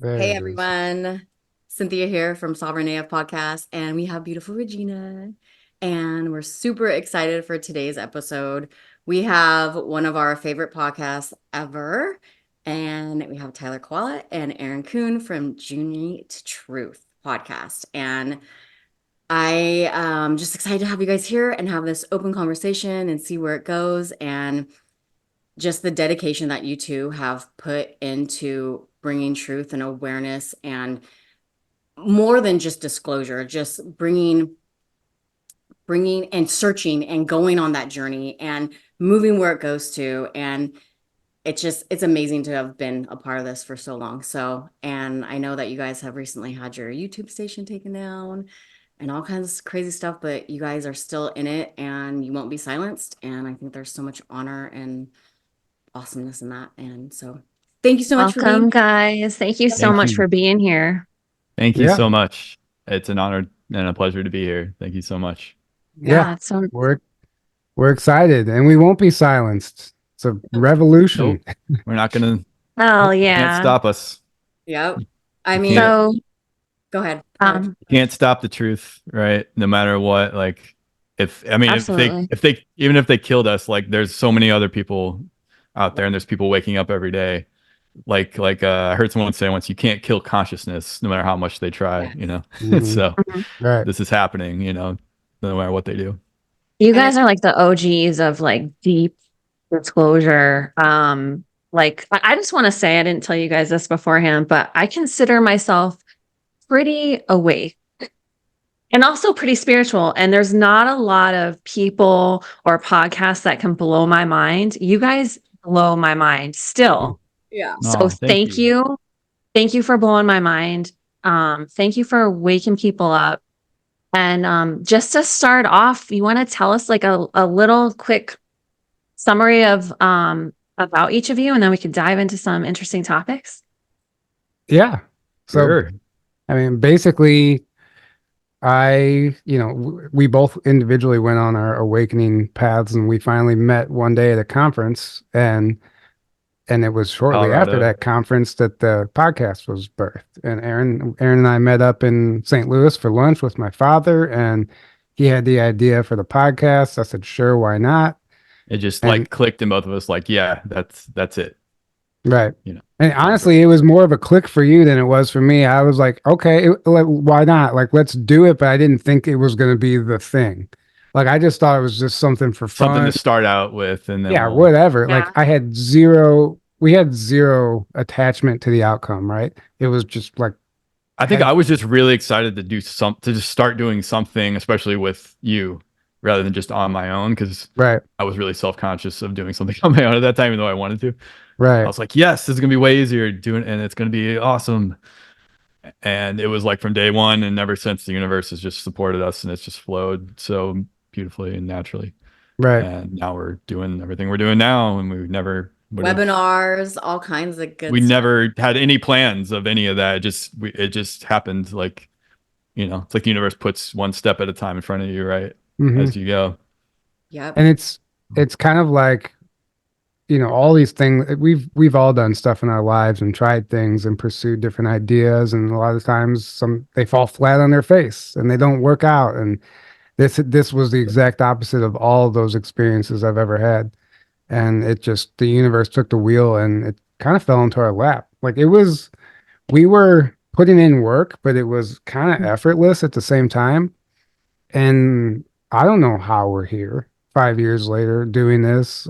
There Hey it is. everyone, Cynthia here from Sovereign AF Podcast, and we have beautiful Regina, and we're super excited for today's episode. We have one of our favorite podcasts ever, and we have Tyler Kiwala and Aaron Kuhn from Journey to Truth podcast. And I just excited to have you guys here and have this open conversation and see where it goes, and just the dedication that you two have put into bringing truth and awareness and more than just disclosure, just bringing and searching and going on that journey and moving where it goes to. And it's amazing to have been a part of this for so long. So, and I know that you guys have recently had your YouTube station taken down and all kinds of crazy stuff, but you guys are still in it and you won't be silenced. And I think there's so much honor and awesomeness in that. And so thank you so much for being Welcome, guys. Thank you so Yeah. much for being here. Thank you Yeah. so much. It's an honor and a pleasure to be here. Thank you so much. Yeah. Yeah, so We're excited and we won't be silenced. It's a revolution. Nope. We're not gonna oh can't yeah. stop us. Yep. I You mean, can't, So go ahead. you can't stop the truth, right? No matter what. Like if absolutely. even if they killed us, like there's so many other people out there and there's people waking up every day. I heard someone say once, you can't kill consciousness no matter how much they try, Yeah. you know. Mhm. So Mhm. Right. this is happening, you know, no matter what they do. You And guys it's are like the OGs of like deep disclosure. Like I just want to say I didn't tell you guys this beforehand, but I consider myself pretty awake and also pretty spiritual. And there's not a lot of people or podcasts that can blow my mind. You guys blow my mind still. yeah. So Oh, thank thank you. you. Thank you for blowing my mind. Thank you for waking people up. And just to start off, you want to tell us like a little quick summary of about each of you, and then we could dive into some interesting topics. Yeah. So, Sure. I mean, basically, we both individually went on our awakening paths and we finally met one day at a conference and it was shortly after Colorado. that conference that the podcast was birthed. And Aaron and I met up in St. Louis for lunch with my father, and he had the idea for the podcast. I said, sure, why not? It just And like clicked in both of us, like, yeah, that's it. right. You know. And honestly, it was more of a click for you than it was for me. I was like, okay, why not? Like, let's do it. But I didn't think it was going to be the thing. Like, I just thought it was just something for Something to fun. start out with, and then Yeah, we'll. whatever. Like, Yeah. we had zero attachment to the outcome, right? It was just like, I think I was just really excited to to just start doing something, especially with you, rather than just on my own, because right, I was really self-conscious of doing something on my own at that time, even though I wanted to. I right, was like, yes, this is gonna be way easier doing, and it's gonna be awesome. And it was like from day one, and ever since, the universe has just supported us, and it's just flowed so beautifully and naturally. right, And now we're doing everything we're doing now, and we never would have. Webinars, all kinds of good We stuff. never had any plans of any of that. It just happened. Like, you know, it's like the universe puts one step at a time in front of you, right? hmm As you go. Yep. And it's kind of like, all these things we've all done stuff in our lives and tried things and pursued different ideas, and a lot of times they fall flat on their face and they don't work out. And this was the exact opposite of all of those experiences I've ever had. And the universe took the wheel and it kind of fell into our lap. Like we were putting in work, but it was kind of effortless at the same time. And I don't know how we're here 5 years later doing this.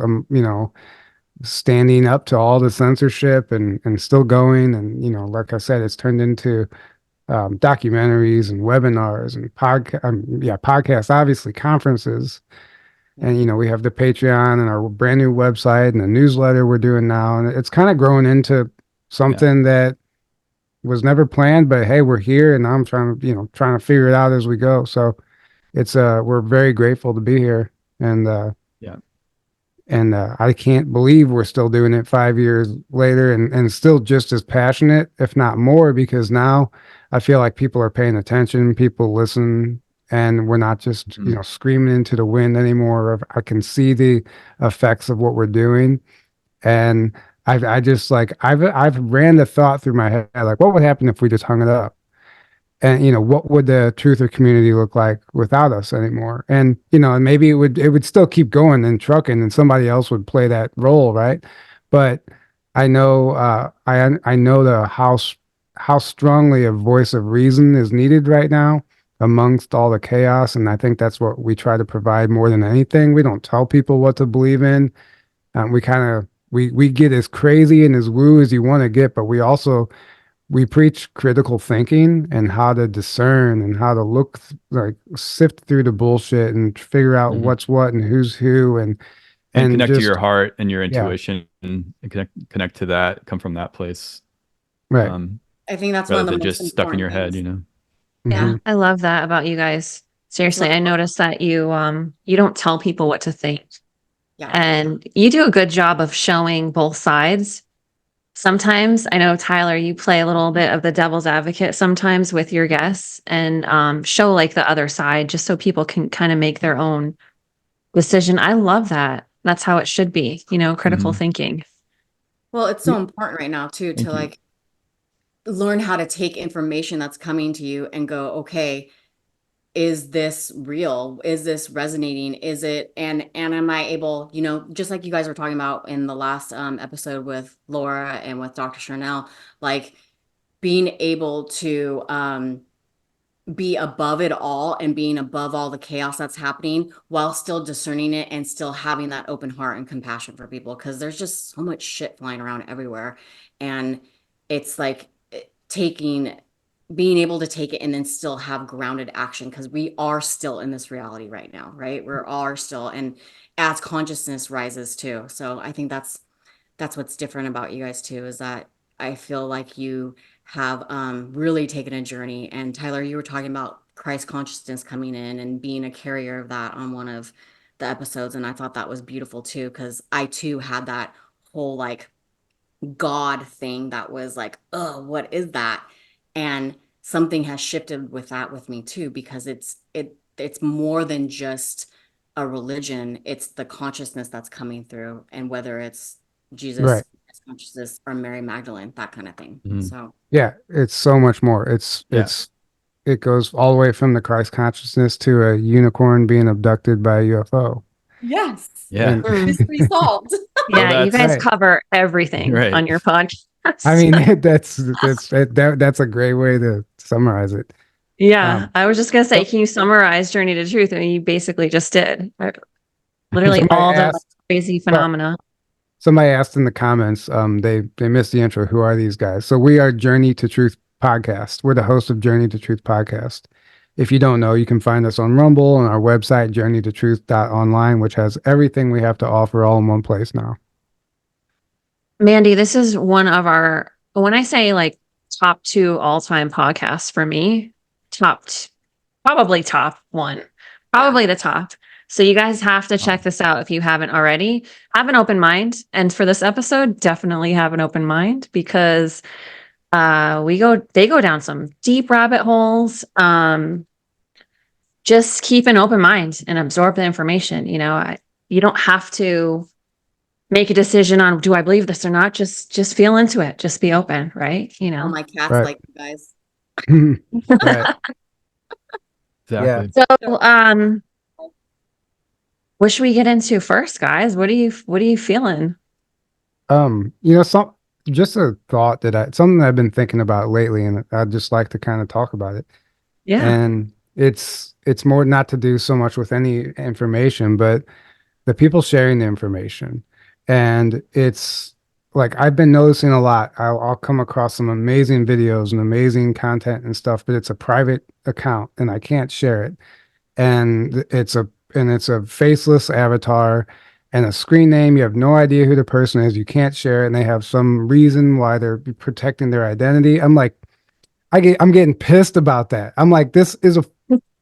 Standing up to all the censorship and still going. And, like I said, it's turned into documentaries and webinars and podcasts, obviously conferences. And, we have the Patreon and our brand new website and the newsletter we're doing now. And it's kind of grown into something that was never planned, but hey, we're here and I'm trying to figure it out as we go. So we're very grateful to be here. And, Yeah. I can't believe we're still doing it 5 years later and still just as passionate, if not more, because now I feel like people are paying attention, people listen, and we're not just, screaming into the wind anymore. I can see the effects of what we're doing. And I just like I've ran the thought through my head, like what would happen if we just hung it up? And what would the truther community look like without us anymore? And and maybe it would still keep going and trucking, and somebody else would play that role, right? But I know I know how strongly a voice of reason is needed right now amongst all the chaos, and I think that's what we try to provide more than anything. We don't tell people what to believe in. We kind of we get as crazy and as woo as you want to get, but we preach critical thinking and how to discern and how to look like sift through the bullshit and figure out what's what and who's who and and connect to just your heart and your yeah, intuition and connect to that, come from that place. right. I think that's one Rather of the than most just stuck in your important head, things. Yeah, Mhm. I love that about you guys. Seriously, I noticed that you don't tell people what to think. Yeah. And you do a good job of showing both sides. Sometimes I know, Tyler, you play a little bit of the devil's advocate sometimes with your guests and show like the other side just so people can kind of make their own decision. I love that. That's how it should be, critical thinking. Well, it's so important right now too Thank to you. like learn how to take information that's coming to you and go, okay, is this real? Is this resonating? Is it and am I able, just like you guys were talking about in the last episode with Laura and with Dr. Charnel, like being able to be above it all and being above all the chaos that's happening while still discerning it and still having that open heart and compassion for people, because there's just so much shit flying around everywhere. And it's like being able to take it and then still have grounded action, because we are still in this reality right now, right? We're all still, and as consciousness rises too. So I think that's what's different about you guys too, is that I feel like you have really taken a journey. And Tyler, you were talking about Christ consciousness coming in and being a carrier of that on one of the episodes. And I thought that was beautiful too, because I too had that whole like God thing that was like, oh, what is that? And something has shifted with that with me too, because it's more than just a religion. It's the consciousness that's coming through, and whether it's Jesus Right. consciousness or Mary Magdalene, that kind of thing. Mhm. So Yeah, it's so much more. Yeah. It goes all the way from the Christ consciousness to a unicorn being abducted by a UFO. yes, Yeah. Mm. mystery solved. Yeah, you guys Right. cover everything Right. on your podcast. I mean, that's a great way to summarize it. Yeah, I was just gonna say, So- can you summarize Journey to Truth? And you basically just did. Literally Somebody all the asked- crazy phenomena. Somebody asked in the comments, they missed the intro. Who are these guys? So we are Journey to Truth podcast. We're the host of Journey to Truth podcast. If you don't know, you can find us on Rumble and our website, journeytotruth.online, which has everything we have to offer all in one place now. Mandy, this is one of our, when I say like top 2 all-time podcasts for me, probably top 1, probably the top. So you guys have to check this out if you haven't already. Have an open mind. And for this episode, definitely have an open mind, because they go down some deep rabbit holes. Just keep an open mind and absorb the information. You don't have to make a decision on, do I believe this or not? Just feel into it. Just be open, right? Oh, my cats Right. like you guys. Right. Exactly. So, what should we get into first, guys? What are you feeling? Just a thought something I've been thinking about lately, and I'd just like to kind of talk about it. Yeah. And it's more not to do so much with any information, but the people sharing the information. And it's like I've been noticing a lot. I'll come across some amazing videos and amazing content and stuff, but it's a private account and I can't share it. And it's a faceless avatar and a screen name. You have no idea who the person is. You can't share it, and they have some reason why they're protecting their identity. I'm like, I'm getting pissed about that. I'm like, this is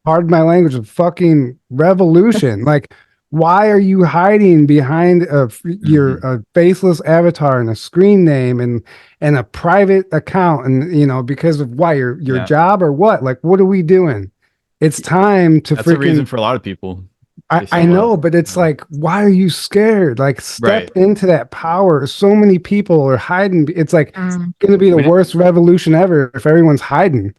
pardon my language, a fucking revolution. Like, why are you hiding behind your faceless avatar and a screen name and a private account? And because of why your job or what? Like, what are we doing? It's time to That's a reason for a lot of people. I say, know, well, but it's like, why are you scared? Like, step right. into that power. So many people are hiding. It's like Mm. going to be the We- worst revolution ever if everyone's hiding.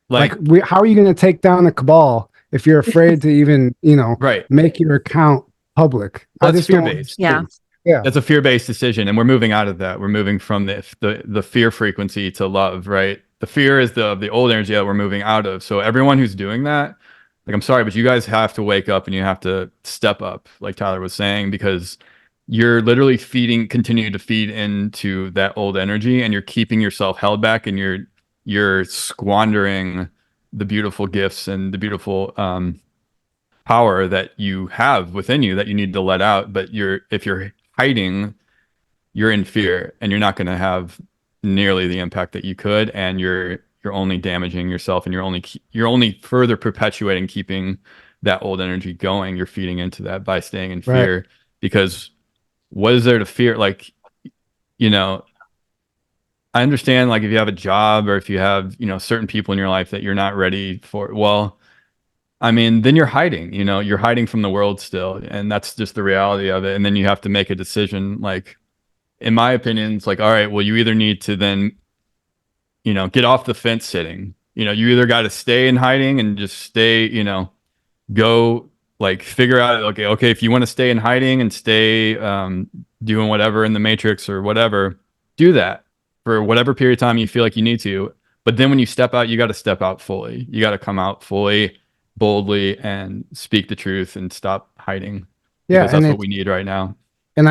Like, like, how are you going to take down the cabal if you're afraid to even, right. make your account public? Well, I it's just don't fear-based. Yeah. understand. Yeah. That's a fear-based decision, and we're moving out of that. We're moving from the fear frequency to love, right? The fear is the old energy that we're moving out of. So everyone who's doing that, like, I'm sorry, but you guys have to wake up and you have to step up, like Tyler was saying, because you're literally continue to feed into that old energy, and you're keeping yourself held back, and you're squandering the beautiful gifts and the beautiful power that you have within you that you need to let out. But if you're hiding, you're in fear, and you're not going to have nearly the impact that you could, and you're only damaging yourself, and you're only further perpetuating, keeping that old energy going. You're feeding into that by staying in Right. fear, because what is there to fear? Like, you know, I understand, like, if you have a job or if you have, certain people in your life that you're not ready for, well, I mean, then you're hiding, you're hiding from the world still. And that's just the reality of it. And then you have to make a decision. Like, in my opinion, it's like, all right, well, you either need to then, get off the fence sitting. You either got to stay in hiding and just stay, go, like, figure out, okay, if you want to stay in hiding and stay doing whatever in the matrix or whatever, do that for whatever period of time you feel like you need to. But then when you step out, you got to step out fully. You got to come out fully, boldly, and speak the truth and stop hiding, Yeah. because that's what we need right now. And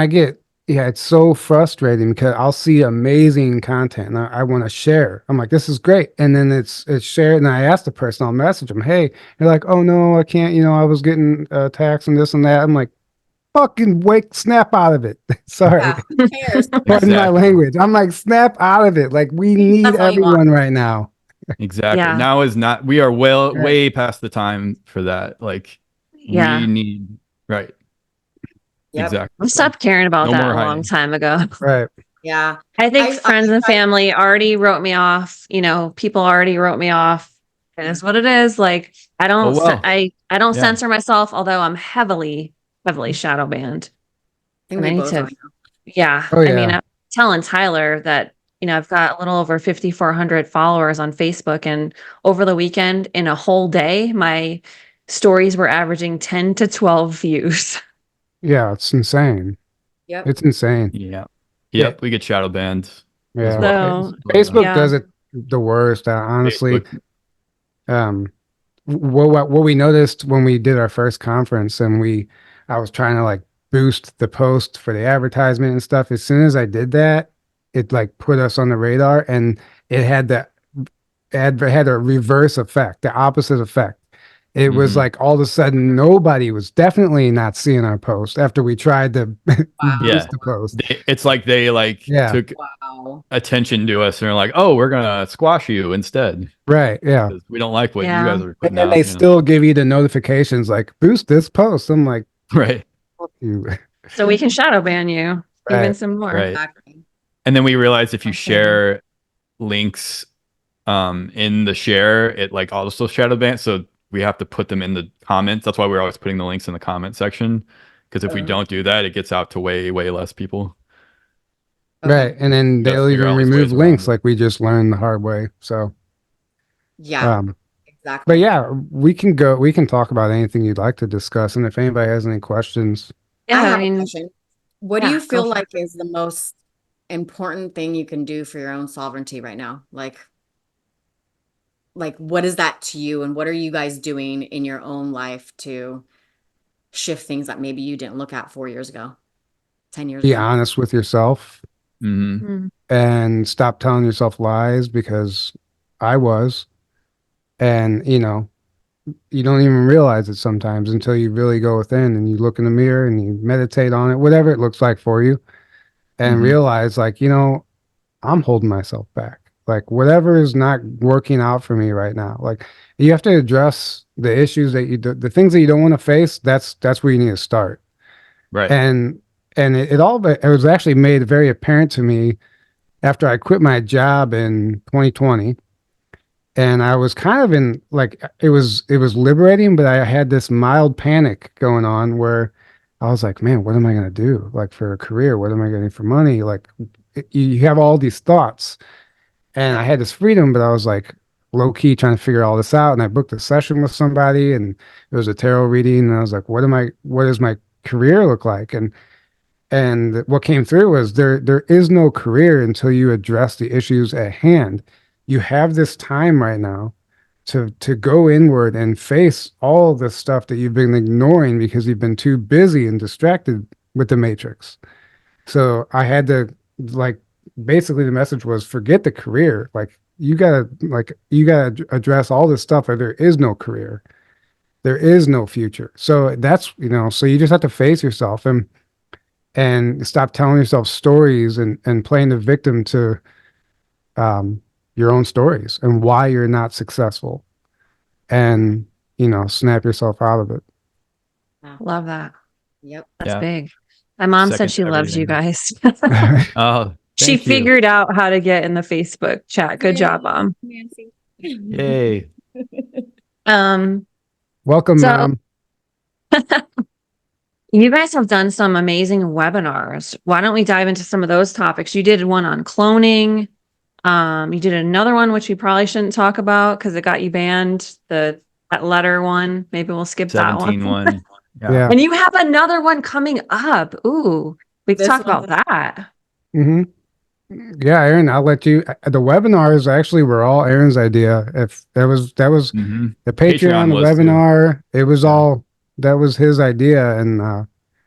it's so frustrating because I'll see amazing content and I want to share. I'm like, this is great. And then it's shared. And I ask the person, I'll message them, hey, they're like, oh no, I can't, I was getting taxed and this and that. I'm like, fucking snap out of it. Sorry. Yeah, who cares? Pardon my Exactly. language. I'm like, snap out of it. Like, we need That's all you want. everyone right now. Exactly. Yeah. Now is not, we are Right. way past the time for that. Like, Yeah. we need, right. Yep. Exactly. I stopped caring about No that more a long hiding. time ago. Right. Yeah. I think I friends and tried- family already wrote me off. People already wrote me off. It is what it is. Like, I don't, Oh, well. I don't Yeah. censor myself, although I'm heavily shadow banned. I think And I we need both to, are now. yeah. Oh, I mean, yeah. I'm telling Tyler that, I've got a little over 5,400 followers on Facebook. And over the weekend, in a whole day, my stories were averaging 10 to 12 views. Yeah. It's insane. Yep. It's insane. Yeah. Yeah. Yep. We get shadow banned. Yeah. So, Facebook yeah. does it the worst. Honestly, Facebook. what we noticed when we did our first conference and I was trying to like boost the post for the advertisement and stuff. As soon as I did that, it like put us on the radar, and it had had a reverse effect, the opposite effect. It was Mhm. like all of a sudden nobody was definitely not seeing our post after we tried to boost Yeah. the post. It's like they Yeah. took Wow. attention to us and they're like, oh, we're gonna squash you instead Right. Yeah. because we don't like what Yeah. you guys are And putting then out. they still give you the notifications like boost this post. I'm like, Right. fuck you. So we can shadow ban you even Right. some more. Right. Exactly. And then we realized if you Okay. share links in the share, it like also shadow ban. So we have to put them in the comments. That's why we're always putting the links in the comment section. Because if we don't do that, it gets out to way, way less people. Okay. Right. And then We gotta they'll figure even out ways remove around links it. like we just learned the hard way. So, Yeah. but Exactly. yeah, we can talk about anything you'd like to discuss. And if anybody has any questions, Yeah, I I have a mean, question. What do yeah, you go feel for like is the most important thing you can do for your own sovereignty right now? Like what is that to you, and what are you guys doing in your own life to shift things that maybe you didn't look at 4 years ago, 10 years be ago? honest with yourself Hmm. Mm. and stop telling yourself lies, because I was. And, you don't even realize it sometimes until you really go within and you look in the mirror and you meditate on it, whatever it looks like for you, and Mhm. realize like, I'm holding myself back. Like whatever is not working out for me right now. Like you have to address the issues that the things that you don't want to face. That's where you need to start. Right. And it was actually made very apparent to me after I quit my job in 2020. And I was kind of in like it was liberating, but I had this mild panic going on where I was like, man, what am I going to do? Like for a career, what am I getting for money? Like you have all these thoughts, and I had this freedom, but I was like low key trying to figure all this out. And I booked a session with somebody, and it was a tarot reading, and I was like, what does my career look like? And what came through was there is no career until you address the issues at hand. You have this time right now to go inward and face all the stuff that you've been ignoring because you've been too busy and distracted with the matrix. So I had to like basically the message was forget the career. You gotta address all this stuff or there is no career. There is no future. So that's so you just have to face yourself and stop telling yourself stories and playing the victim to your own stories and why you're not successful and snap yourself out of it. Love that. Yep. That's big. My mom Second said she to loves you everything. guys. Oh, She thank you. figured out how to get in the Facebook chat. Good job, Mom. Nancy. Yay. Welcome, So- Mom. You guys have done some amazing webinars. Why don't we dive into some of those topics? You did one on cloning. You did another one, which we probably shouldn't talk about because it got you banned. That letter one. Maybe we'll skip that 17 one. one. Yeah. And you have another one coming up. Ooh, we can This talk about one's- that. Mm-hmm. Yeah, Aaron, I'll let you. The webinars actually were all Aaron's idea. If that was Mhm. the Patreon, the was too. webinar, it was Yeah. all that was his idea, and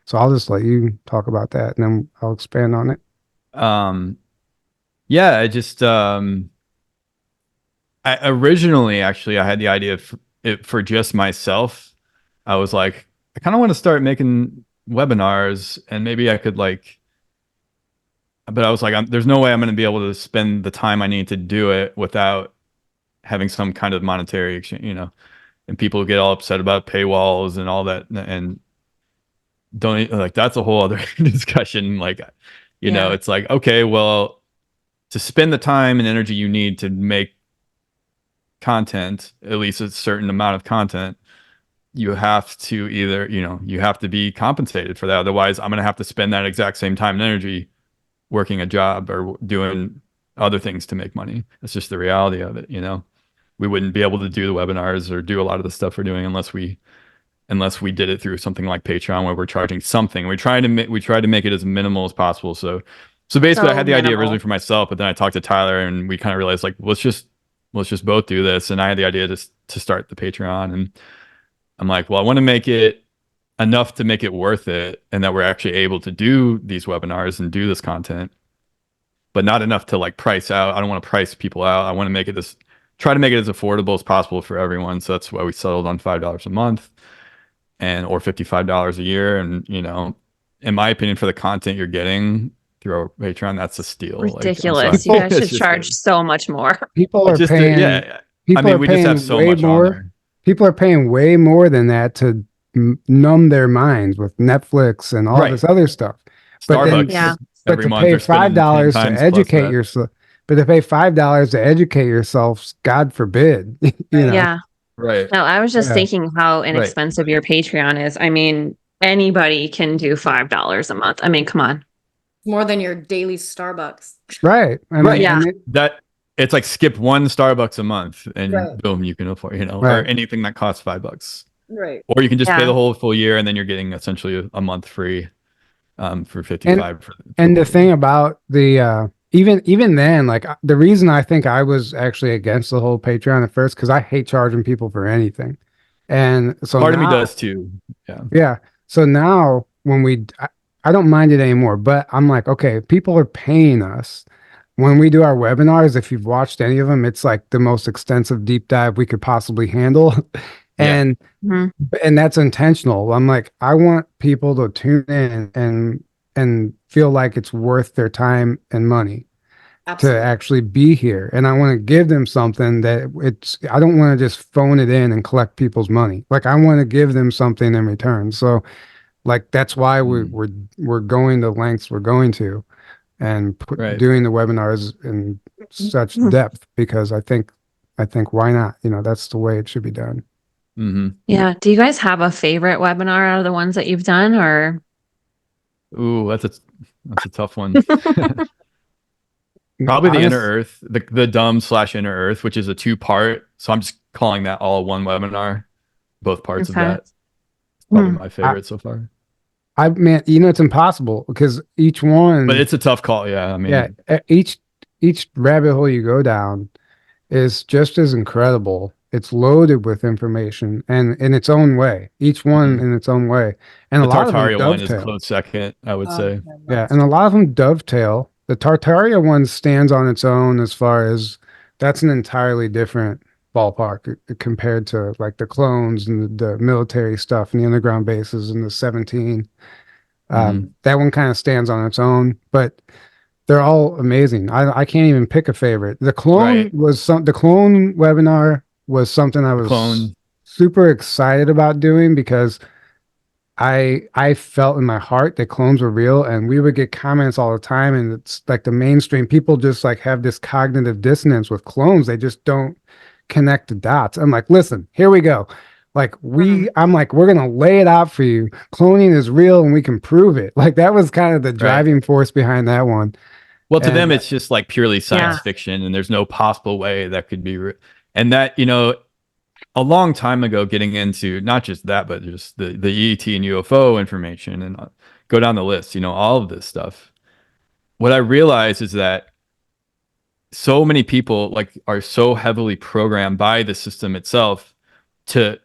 so I'll just let you talk about that, and then I'll expand on it. Yeah, I just I originally actually I had the idea of it for just myself. I was like, I kind of want to start making webinars and maybe I could but I was like, there's no way I'm going to be able to spend the time I need to do it without having some kind of monetary exchange, and people get all upset about paywalls and all that. And don't like, that's a whole other discussion. Like, Yeah. it's like, okay, well, to spend the time and energy you need to make content, at least a certain amount of content, you have to either, you have to be compensated for that. Otherwise, I'm going to have to spend that exact same time and energy working a job or doing other things to make money. That's just the reality of it. We wouldn't be able to do the webinars or do a lot of the stuff we're doing unless we did it through something like Patreon where we're charging something. We try to make it as minimal as possible. So basically I had the idea originally for myself, but then I talked to Tyler and we kind of realized like, let's just both do this. And I had the idea to start the Patreon, and I'm like, well, I want to make it enough to make it worth it and that we're actually able to do these webinars and do this content, but not enough to like price out. I don't want to price people out. I want to try to make it as affordable as possible for everyone. So that's why we settled on $5 a month or $55 a year. And, in my opinion, for the content you're getting through our Patreon, that's a steal. Ridiculous. sorry. You guys It's should just charge kidding. so much more. People are Just paying. yeah. People I mean, are we just paying have so way much more. on there. People are paying way more than that to numb their minds with Netflix and all Right. this other stuff. But then- Starbucks Yeah. But every to month pay they're spending 10 $5 to times plus educate that. yourself, but to pay $5 to educate yourself, God forbid, Yeah. Right. No, I was just Yeah. thinking how inexpensive your Patreon is. I mean, anybody can do $5 a month. I mean, come on. More than your daily Starbucks. Right. I Right. mean, Yeah. That it's like skip one Starbucks a month and Right. boom, you can afford, or Right. anything that costs $5. Right. Or you can just pay Yeah. the whole full year and then you're getting essentially a month free for 55 for And the thing about the even then, like the reason I think I was actually against the whole Patreon at first, because I hate charging people for anything. And so part of me now- does too. Yeah. So now when I don't mind it anymore, but I'm like, okay, people are paying us. When we do our webinars, if you've watched any of them, it's like the most extensive deep dive we could possibly handle. Yeah. And that's intentional. I'm like, I want people to tune in and feel like it's worth their time and money Absolutely. to actually be here. And I want to give them something that I don't want to just phone it in and collect people's money. Like I want to give them something in return. So like, that's why we're going the lengths we're going to and Right. doing the webinars in such depth, because I think I think why not? That's the way it should be done. Mm-hmm. Yeah. Do you guys have a favorite webinar out of the ones that you've done, or? Ooh, that's a tough one. Probably the Inner Earth, the dumb/Inner Earth, which is a 2-part. So I'm just calling that all one webinar, both parts of Okay. that. It's probably my favorite so far. Man, it's impossible because each one, But it's a tough call. Yeah. I mean, each rabbit hole you go down is just as incredible. It's loaded with information and in its own way, each one in its own way. And the a lot of them Tartaria one is dovetail. close second, I would say. Yeah, and a lot of them dovetail. The Tartaria one stands on its own as far as that's an entirely different ballpark compared to like the clones and the military stuff and the underground bases and the 17. That one kind of stands on its own, but they're all amazing. I can't even pick a favorite. The clone the clone webinar was something I was super excited about doing because I felt in my heart that clones were real, and we would get comments all the time, and it's like the mainstream people just like have this cognitive dissonance with clones. They just don't connect the dots. I'm like, listen, here we go. Like I'm like, we're gonna lay it out for you. Cloning is real, and we can prove it. Like that was kind of the driving force behind that one. Well, to them, it's just like purely science fiction, and there's no possible way that could be. And that, a long time ago, getting into not just that, but just the ET and UFO information and go down the list, all of this stuff. What I realized is that so many people are so heavily programmed by the system itself to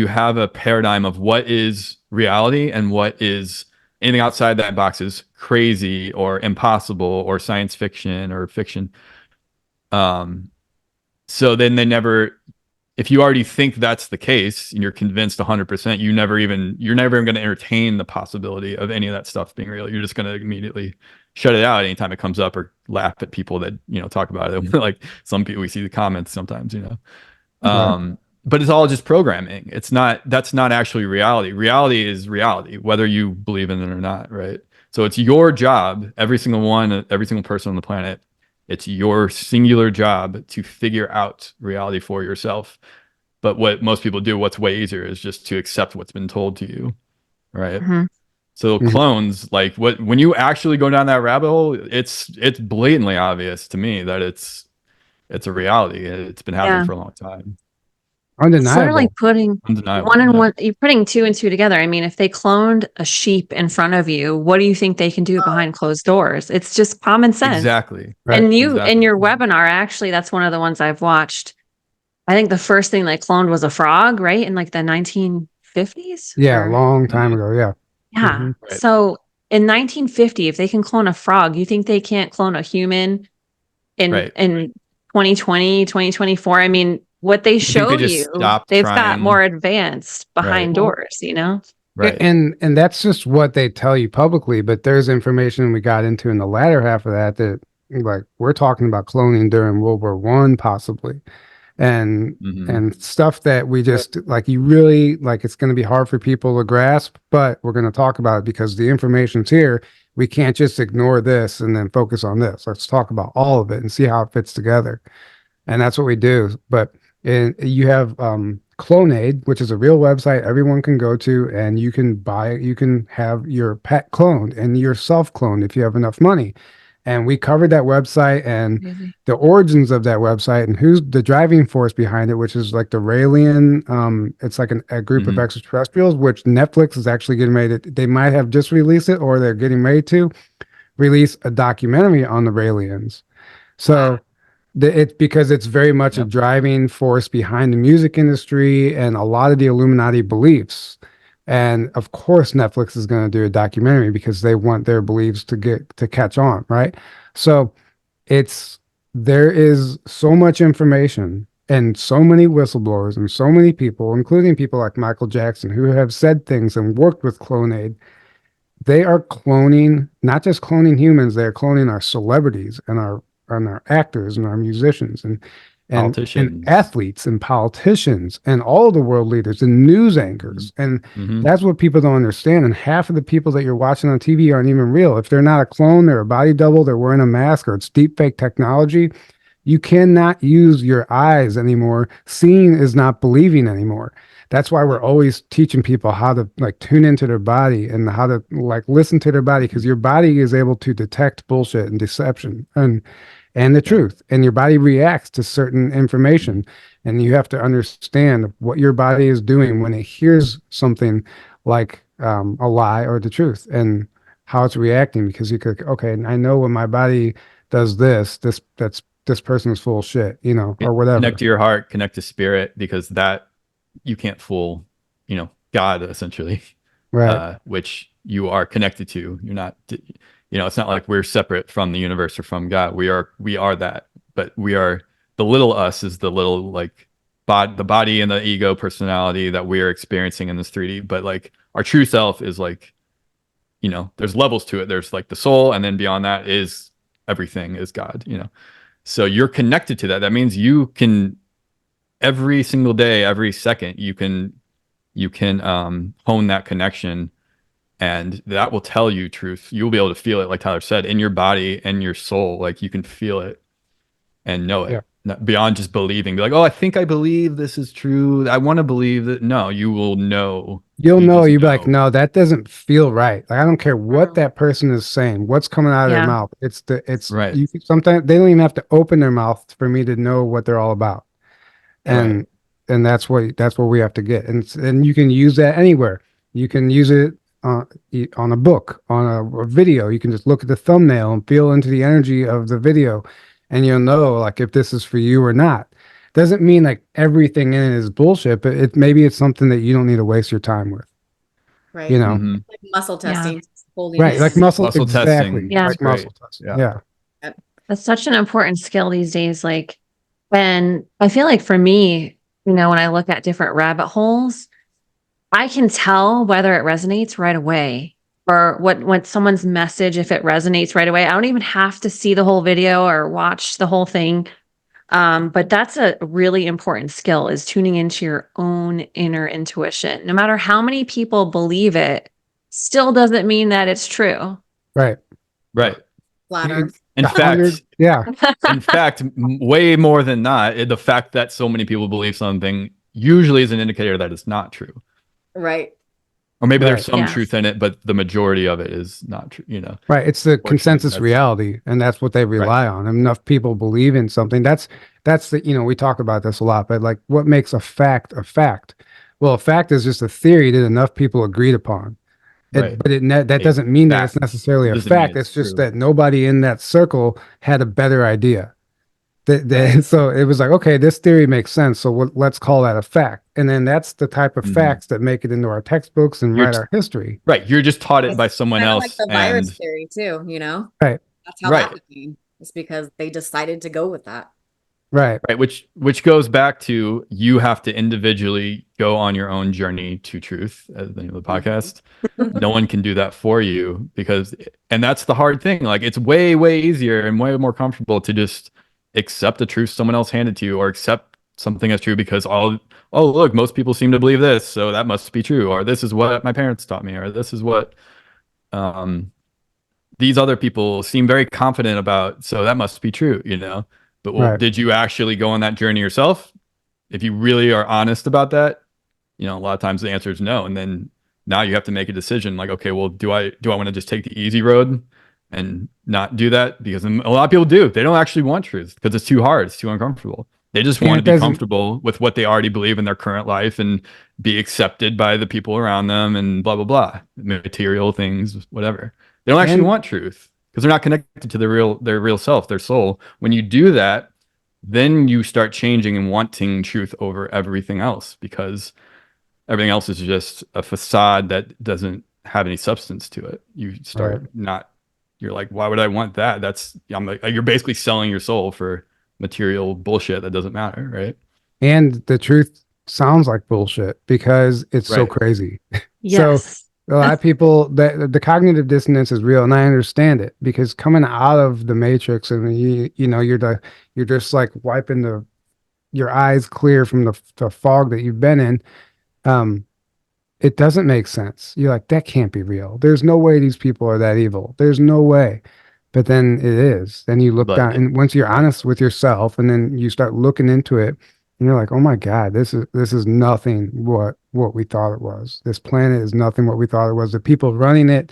have a paradigm of what is reality and what is anything outside that box is crazy or impossible or science fiction or fiction. So then if you already think that's the case and you're convinced 100%, you're never even going to entertain the possibility of any of that stuff being real. You're just going to immediately shut it out anytime it comes up or laugh at people that, talk about it. Like some people, we see the comments sometimes, but it's all just programming. That's not actually reality. Reality is reality, whether you believe in it or not. Right. So it's your job, every single person on the planet. It's your singular job to figure out reality for yourself. But what most people do, what's way easier, is just to accept what's been told to you, right? So clones, when you actually go down that rabbit hole, it's blatantly obvious to me that it's a reality. It's been happening for a long time. Undeniable. Sort of like putting Undeniable, one and one, you're putting 2 and 2 together. I mean, if they cloned a sheep in front of you, what do you think they can do behind closed doors? It's just common sense. Exactly. Right. And in your webinar, actually, that's one of the ones I've watched. I think the first thing they cloned was a frog, right? In like the 1950s? Yeah, a long time ago. Yeah. Yeah. Right. So in 1950, if they can clone a frog, you think they can't clone a human in 2020, 2024? I mean, what they show you, they've got more advanced behind doors, Right. And that's just what they tell you publicly, but there's information we got into in the latter half of that like we're talking about cloning during World War I possibly. And stuff that we just like you really like it's going to be hard for people to grasp, but we're going to talk about it because the information's here. We can't just ignore this and then focus on this. Let's talk about all of it and see how it fits together. And that's what we do. But you have Clonaid, which is a real website everyone can go to, and you can have your pet cloned and yourself cloned if you have enough money. And we covered that website and the origins of that website and who's the driving force behind it, which is like the Raelian. It's like a group of extraterrestrials, which Netflix is actually getting ready to, they might have just released it or they're getting ready to release a documentary on the Raelians. So it's because it's very much a driving force behind the music industry and a lot of the Illuminati beliefs. And of course, Netflix is going to do a documentary because they want their beliefs to catch on, right? So there is so much information and so many whistleblowers and so many people, including people like Michael Jackson, who have said things and worked with Clonaid. They are cloning, not just cloning humans, they're cloning our celebrities and our actors and our musicians and athletes and politicians and all the world leaders and news anchors. And that's what people don't understand. And half of the people that you're watching on TV aren't even real. If they're not a clone, they're a body double, they're wearing a mask, or it's deep fake technology. You cannot use your eyes anymore. Seeing is not believing anymore. That's why we're always teaching people how to like tune into their body and how to like listen to their body, because your body is able to detect bullshit and deception and the truth, and your body reacts to certain information, and you have to understand what your body is doing when it hears something like a lie or the truth, and how it's reacting, because you could, okay, I know when my body does this person is full of shit, or whatever. Connect to your heart, connect to spirit, because that you can't fool, God essentially, Right. which you are connected to. You're not, it's not like we're separate from the universe or from God. We are that, but the little us is the little like the body and the ego personality that we're experiencing in this 3D. But like our true self is like, there's levels to it. There's like the soul, and then beyond that is everything is God. So you're connected to that. That means you can every single day, every second, you can hone that connection, and that will tell you truth. You'll be able to feel it, like Tyler said, in your body and your soul. Like you can feel it and know it. Yeah. Not beyond just believing. Be like, oh, I think I believe this is true. I want to believe that. No, you will know. You'll know, just you'll be like, no, that doesn't feel right. Like, I don't care what that person is saying, what's coming out of their Yeah. mouth. It's Right. Sometimes they don't even have to open their mouth for me to know what they're all about. And that's what we have to get. And you can use that anywhere. You can use it on a book, on a video. You can just look at the thumbnail and feel into the energy of the video, and you'll know like if this is for you or not. Doesn't mean like everything in it is bullshit, but maybe it's something that you don't need to waste your time with. Right. Mhm. Like muscle Yeah. testing. Right, like muscle testing. exactly. Yeah. Like Great. muscle testing. Yeah. Yeah. That's such an important skill these days. Like, when I feel like for me, when I look at different rabbit holes, I can tell whether it resonates right away, or what someone's message, if it resonates right away. I don't even have to see the whole video or watch the whole thing. But that's a really important skill, is tuning into your own inner intuition. No matter how many people believe it, still doesn't mean that it's true. Right. Flat Earth. In fact, Yeah. in fact, way more than not, the fact that so many people believe something usually is an indicator that it's not true. Right. Or maybe Right. there's some Yeah. truth in it, but the majority of it is not true. Right. It's the Unfortunately, consensus that's- reality, and that's what they rely on. Enough people believe in something. That's the, we talk about this a lot, but like what makes a fact a fact? Well, a fact is just a theory that enough people agreed upon. Right. But that A doesn't mean that fact it's necessarily a doesn't mean fact. it's It's just true. that nobody in that circle had a better idea. So it was like, okay, this theory makes sense. So let's call that a fact. And then that's the type of Mhm. facts that make it into our textbooks and You're write t- our history. Right. You're just taught it It's by someone kind of else. like the virus And theory too, Right. That's how Right. that became. It's because they decided to go with that. Right. right, which goes back to, you have to individually go on your own journey to truth, as the name of the podcast. No one can do that for you, and that's the hard thing. Like, it's way, way easier and way more comfortable to just accept the truth someone else handed to you, or accept something as true because oh, look, most people seem to believe this, so that must be true, or this is what my parents taught me, or this is what these other people seem very confident about, so that must be true, But Right. did you actually go on that journey yourself? If you really are honest about that, a lot of times the answer is no. And then now you have to make a decision, like, okay, well, do I want to just take the easy road and not do that? Because a lot of people do. They don't actually want truth because it's too hard. It's too uncomfortable. They just And want it to be doesn't- comfortable with what they already believe in their current life and be accepted by the people around them and blah, blah, blah. Material things, whatever. They don't actually And- want truth because they're not connected to their real self, their soul. When you do that, then you start changing and wanting truth over everything else, because everything else is just a facade that doesn't have any substance to it. You start you're like, why would I want that? You're basically selling your soul for material bullshit that doesn't matter, right? And the truth sounds like bullshit because it's so Right. crazy. Yes. A lot of people, the cognitive dissonance is real, and I understand it, because coming out of the matrix, and you're just like wiping your eyes clear from the fog that you've been in. It doesn't make sense. You're like, that can't be real. There's no way these people are that evil. There's no way. but then it is. Then you look But down, and once you're honest with yourself, and then you start looking into it, and you're like, oh my God, this is nothing what we thought it was. This planet is nothing what we thought it was. The people running it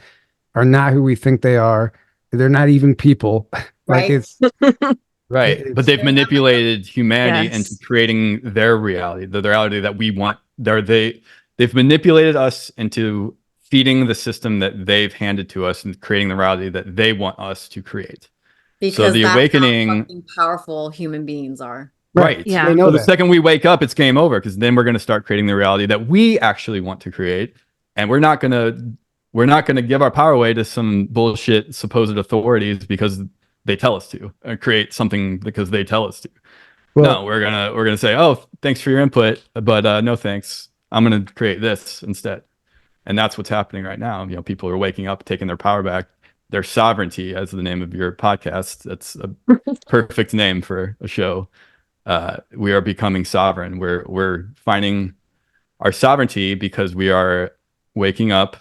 are not who we think they are. They're not even people. Like Right. right. But it's they've manipulated humanity into Yes. creating their reality, the reality that we want. They've manipulated us into feeding the system that they've handed to us and creating the reality that they want us to create. So Because the that's how awakening, fucking powerful human beings are. right. Yeah. They know So the that. second we wake up, it's game over, because then we're going to start creating the reality that we actually want to create. And we're not going to give our power away to some bullshit supposed authorities because they tell us to, or create something because they tell us to. Well, No, we're gonna say, oh, thanks for your input, but no thanks. I'm gonna create this instead. And that's what's happening right now. You know, people are waking up, taking their power back, their sovereignty, as the name of your podcast. That's a perfect name for a show. We are becoming sovereign. We're finding our sovereignty because we are waking up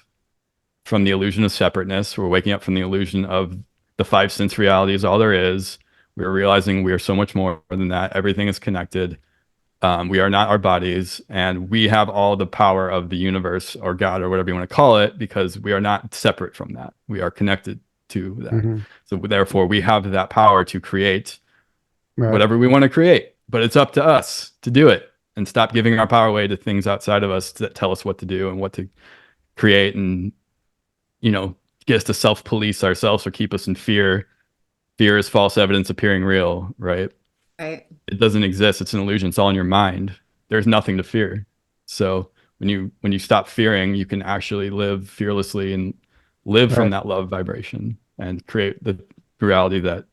from the illusion of separateness. We're waking up from the illusion of the five sense reality is all there is. We're realizing we are so much more than that. Everything is connected. We are not our bodies, and we have all the power of the universe or God or whatever you want to call it, because we are not separate from that. We are connected to that. mhm, So therefore, we have that power to create right. whatever we want to create. But it's up to us to do it and stop giving our power away to things outside of us that tell us what to do and what to create, and get us to self-police ourselves or keep us in fear. Fear is false evidence appearing real, right? Right. It doesn't exist. It's an illusion. It's all in your mind. There's nothing to fear. So when you stop fearing, you can actually live fearlessly and live from Right. that love vibration and create the reality that,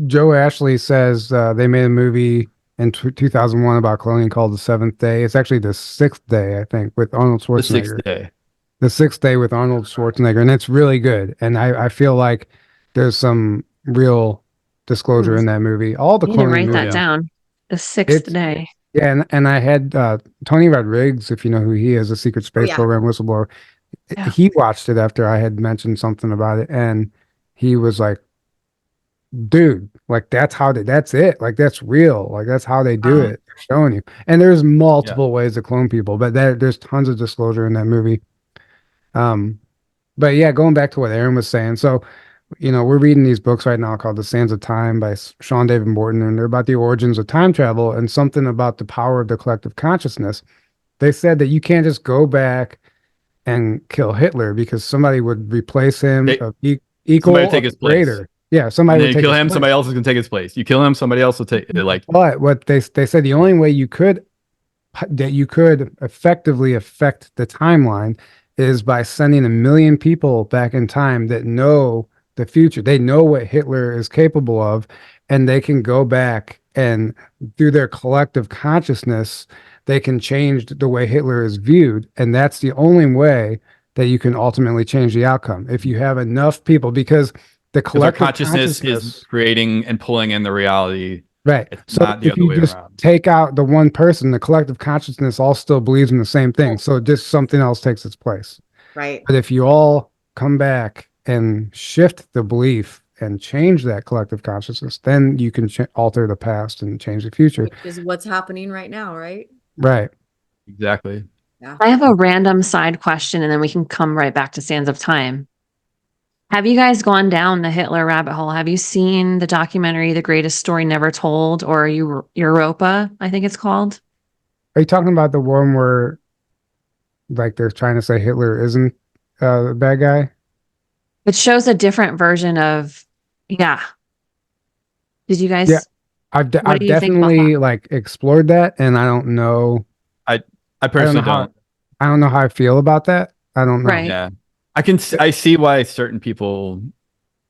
Joe Ashley says they made a movie in 2001 about cloning called The Seventh Day. It's actually the sixth day, I think, with Arnold the sixth Schwarzenegger. day. The sixth day with Arnold Schwarzenegger, and it's really good. And I feel like there's some real disclosure in that movie. All the I need to cloning write that movies. down. The sixth It's day. yeah, and I had Tony Rodriguez, if you know who he is, a secret space yeah. program whistleblower. Yeah. He watched it after I had mentioned something about it, and he was like, dude, like that's it. Like that's real. Like that's how they do Wow. it. They're showing you. And there's multiple ways to clone people, but there's tons of disclosure in that movie. But yeah, going back to what Aaron was saying. So, we're reading these books right now called The Sands of Time by Sean David Morton, and they're about the origins of time travel and something about the power of the collective consciousness. They said that you can't just go back and kill Hitler because somebody would replace him of equal Somebody take or his place. greater. Yeah, somebody And would then you take kill his him, place. somebody else is going to take his place. You kill him, somebody else will take it. Like, But what they said the only way you could effectively affect the timeline is by sending 1 million people back in time that know the future. They know what Hitler is capable of, and they can go back and through their collective consciousness, they can change the way Hitler is viewed. And that's the only way that you can ultimately change the outcome. If you have enough people, because the because our collective consciousness is creating and pulling in the reality. right. It's So not the if other you way just around. take out the one person, the collective consciousness all still believes in the same thing. So just something else takes its place. Right. But if you all come back and shift the belief and change that collective consciousness, then you can alter the past and change the future. Which is what's happening right now, right? Right. Exactly. Yeah. I have a random side question and then we can come right back to Sands of Time. Have you guys gone down the Hitler rabbit hole? Have you seen the documentary The Greatest Story Never Told, or Europa, I think it's called? Are you talking about the one where like they're trying to say Hitler isn't the bad guy? It shows a different version of, yeah. Did you guys? Yeah. I've What do you think about definitely like explored that, and I don't know. I personally how, don't. I don't know how I feel about that. I don't know. Right. Yeah. I see why certain people,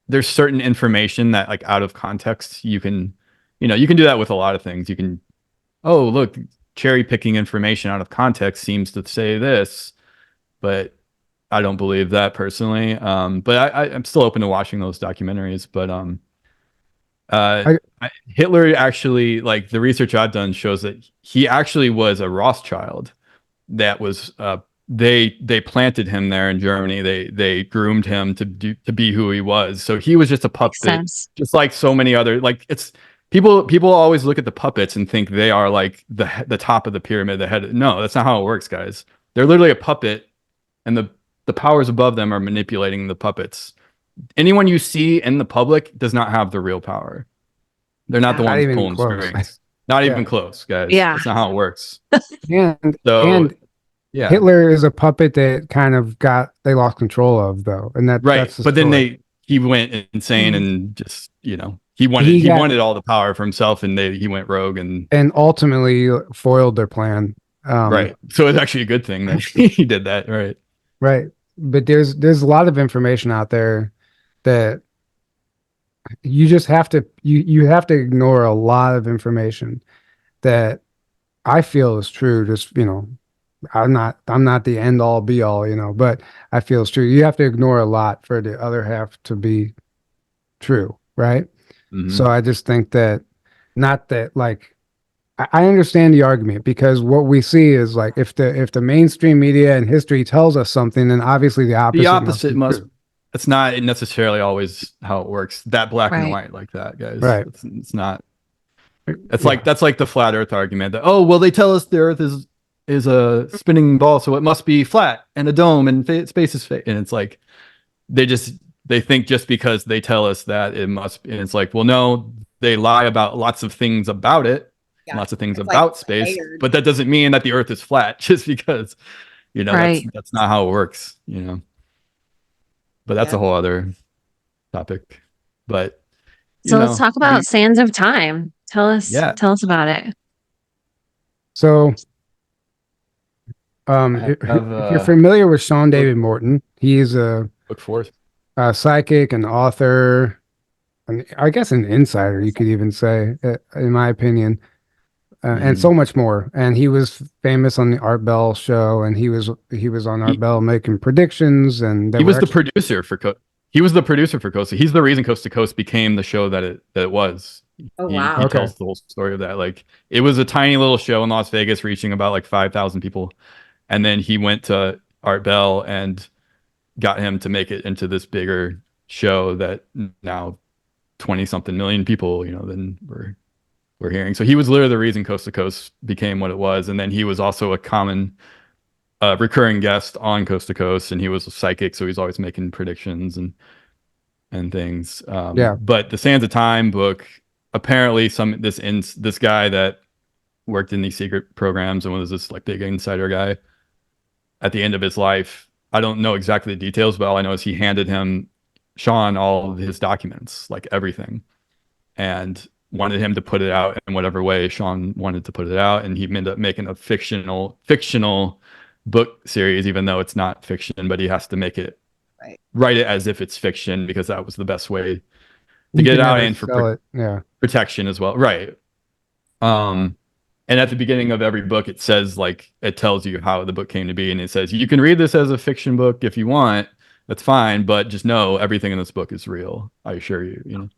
there's certain information that like out of context, you can do that with a lot of things. You can, oh, look, cherry picking information out of context seems to say this, but I don't believe that personally. But I'm still open to watching those documentaries. But Hitler actually, like the research I've done shows that he actually was a Rothschild that was they planted him there in Germany. They groomed him to be who he was. So he was just a Makes puppet, sense. just like so many other, like, it's people always look at the puppets and think they are like the top of the pyramid, the head. No, that's not how it works, guys. They're literally a puppet, and the powers above them are manipulating the puppets. Anyone you see in the public does not have the real power. They're not the Not ones even pulling close. strings. Not even Yeah. close, guys. Yeah. That's not how it works. And So yeah, Hitler is a puppet that kind of they lost control of, though, and right. that's the But then story. he went insane and just, he He got- wanted all the power for himself, and he went rogue and ultimately foiled their plan. right. So it's actually a good thing that he did that, right? Right. But there's a lot of information out there that you just have to you have to ignore a lot of information that I feel is true. Just, I'm not the end all be all, but I feel it's true. You have to ignore a lot for the other half to be true, right? Mhm. So I just think that, not that, like, I understand the argument, because what we see is, like, if the mainstream media and history tells us something, then obviously the opposite The opposite be must. true. It's not necessarily always how it works. That black and Right. white like that, guys. Right. It's not. It's Yeah. like that's like the flat Earth argument. That, oh well, they tell us the Earth is a spinning ball, so it must be flat and a dome, and space is fake. And it's like they think just because they tell us that it must. And it's like, well, no, they lie about lots of things about it, Yeah. lots of things It's about like space, layered. but that doesn't mean that the Earth is flat just because, Right. that's not how it works. But that's Yeah. a whole other topic. But So let's talk about Sands of Time. Tell us Yeah. about it. So, I if have, you're familiar with Sean David Morton, he's a look forth. psychic, an author, and I guess an insider, you could even say, in my opinion, and so much more. And he was famous on the Art Bell show, and he was on Art Bell making predictions, and He was the producer for he was the producer for Coast. He's the reason Coast to Coast became the show that it was. Oh, He wow. Okay. tells the whole story of that. Like, it was a tiny little show in Las Vegas reaching about like 5,000 people. And then he went to Art Bell and got him to make it into this bigger show that now 20 something million people, then we're hearing. So he was literally the reason Coast to Coast became what it was. And then he was also a common recurring guest on Coast to Coast, and he was a psychic, so he's always making predictions and things. Yeah. But the Sands of Time book, apparently this guy that worked in these secret programs and was this like big insider guy, at the end of his life, I don't know exactly the details, but all I know is he handed Sean all of his documents, like everything, and wanted him to put it out in whatever way Sean wanted to put it out, and he ended up making a fictional book series, even though it's not fiction, but he has to make it write it as if it's fiction, because that was the best way to get it out and for protection as well, right? And at the beginning of every book, it says, like, it tells you how the book came to be, and it says you can read this as a fiction book if you want, that's fine, but just know everything in this book is real, I assure you.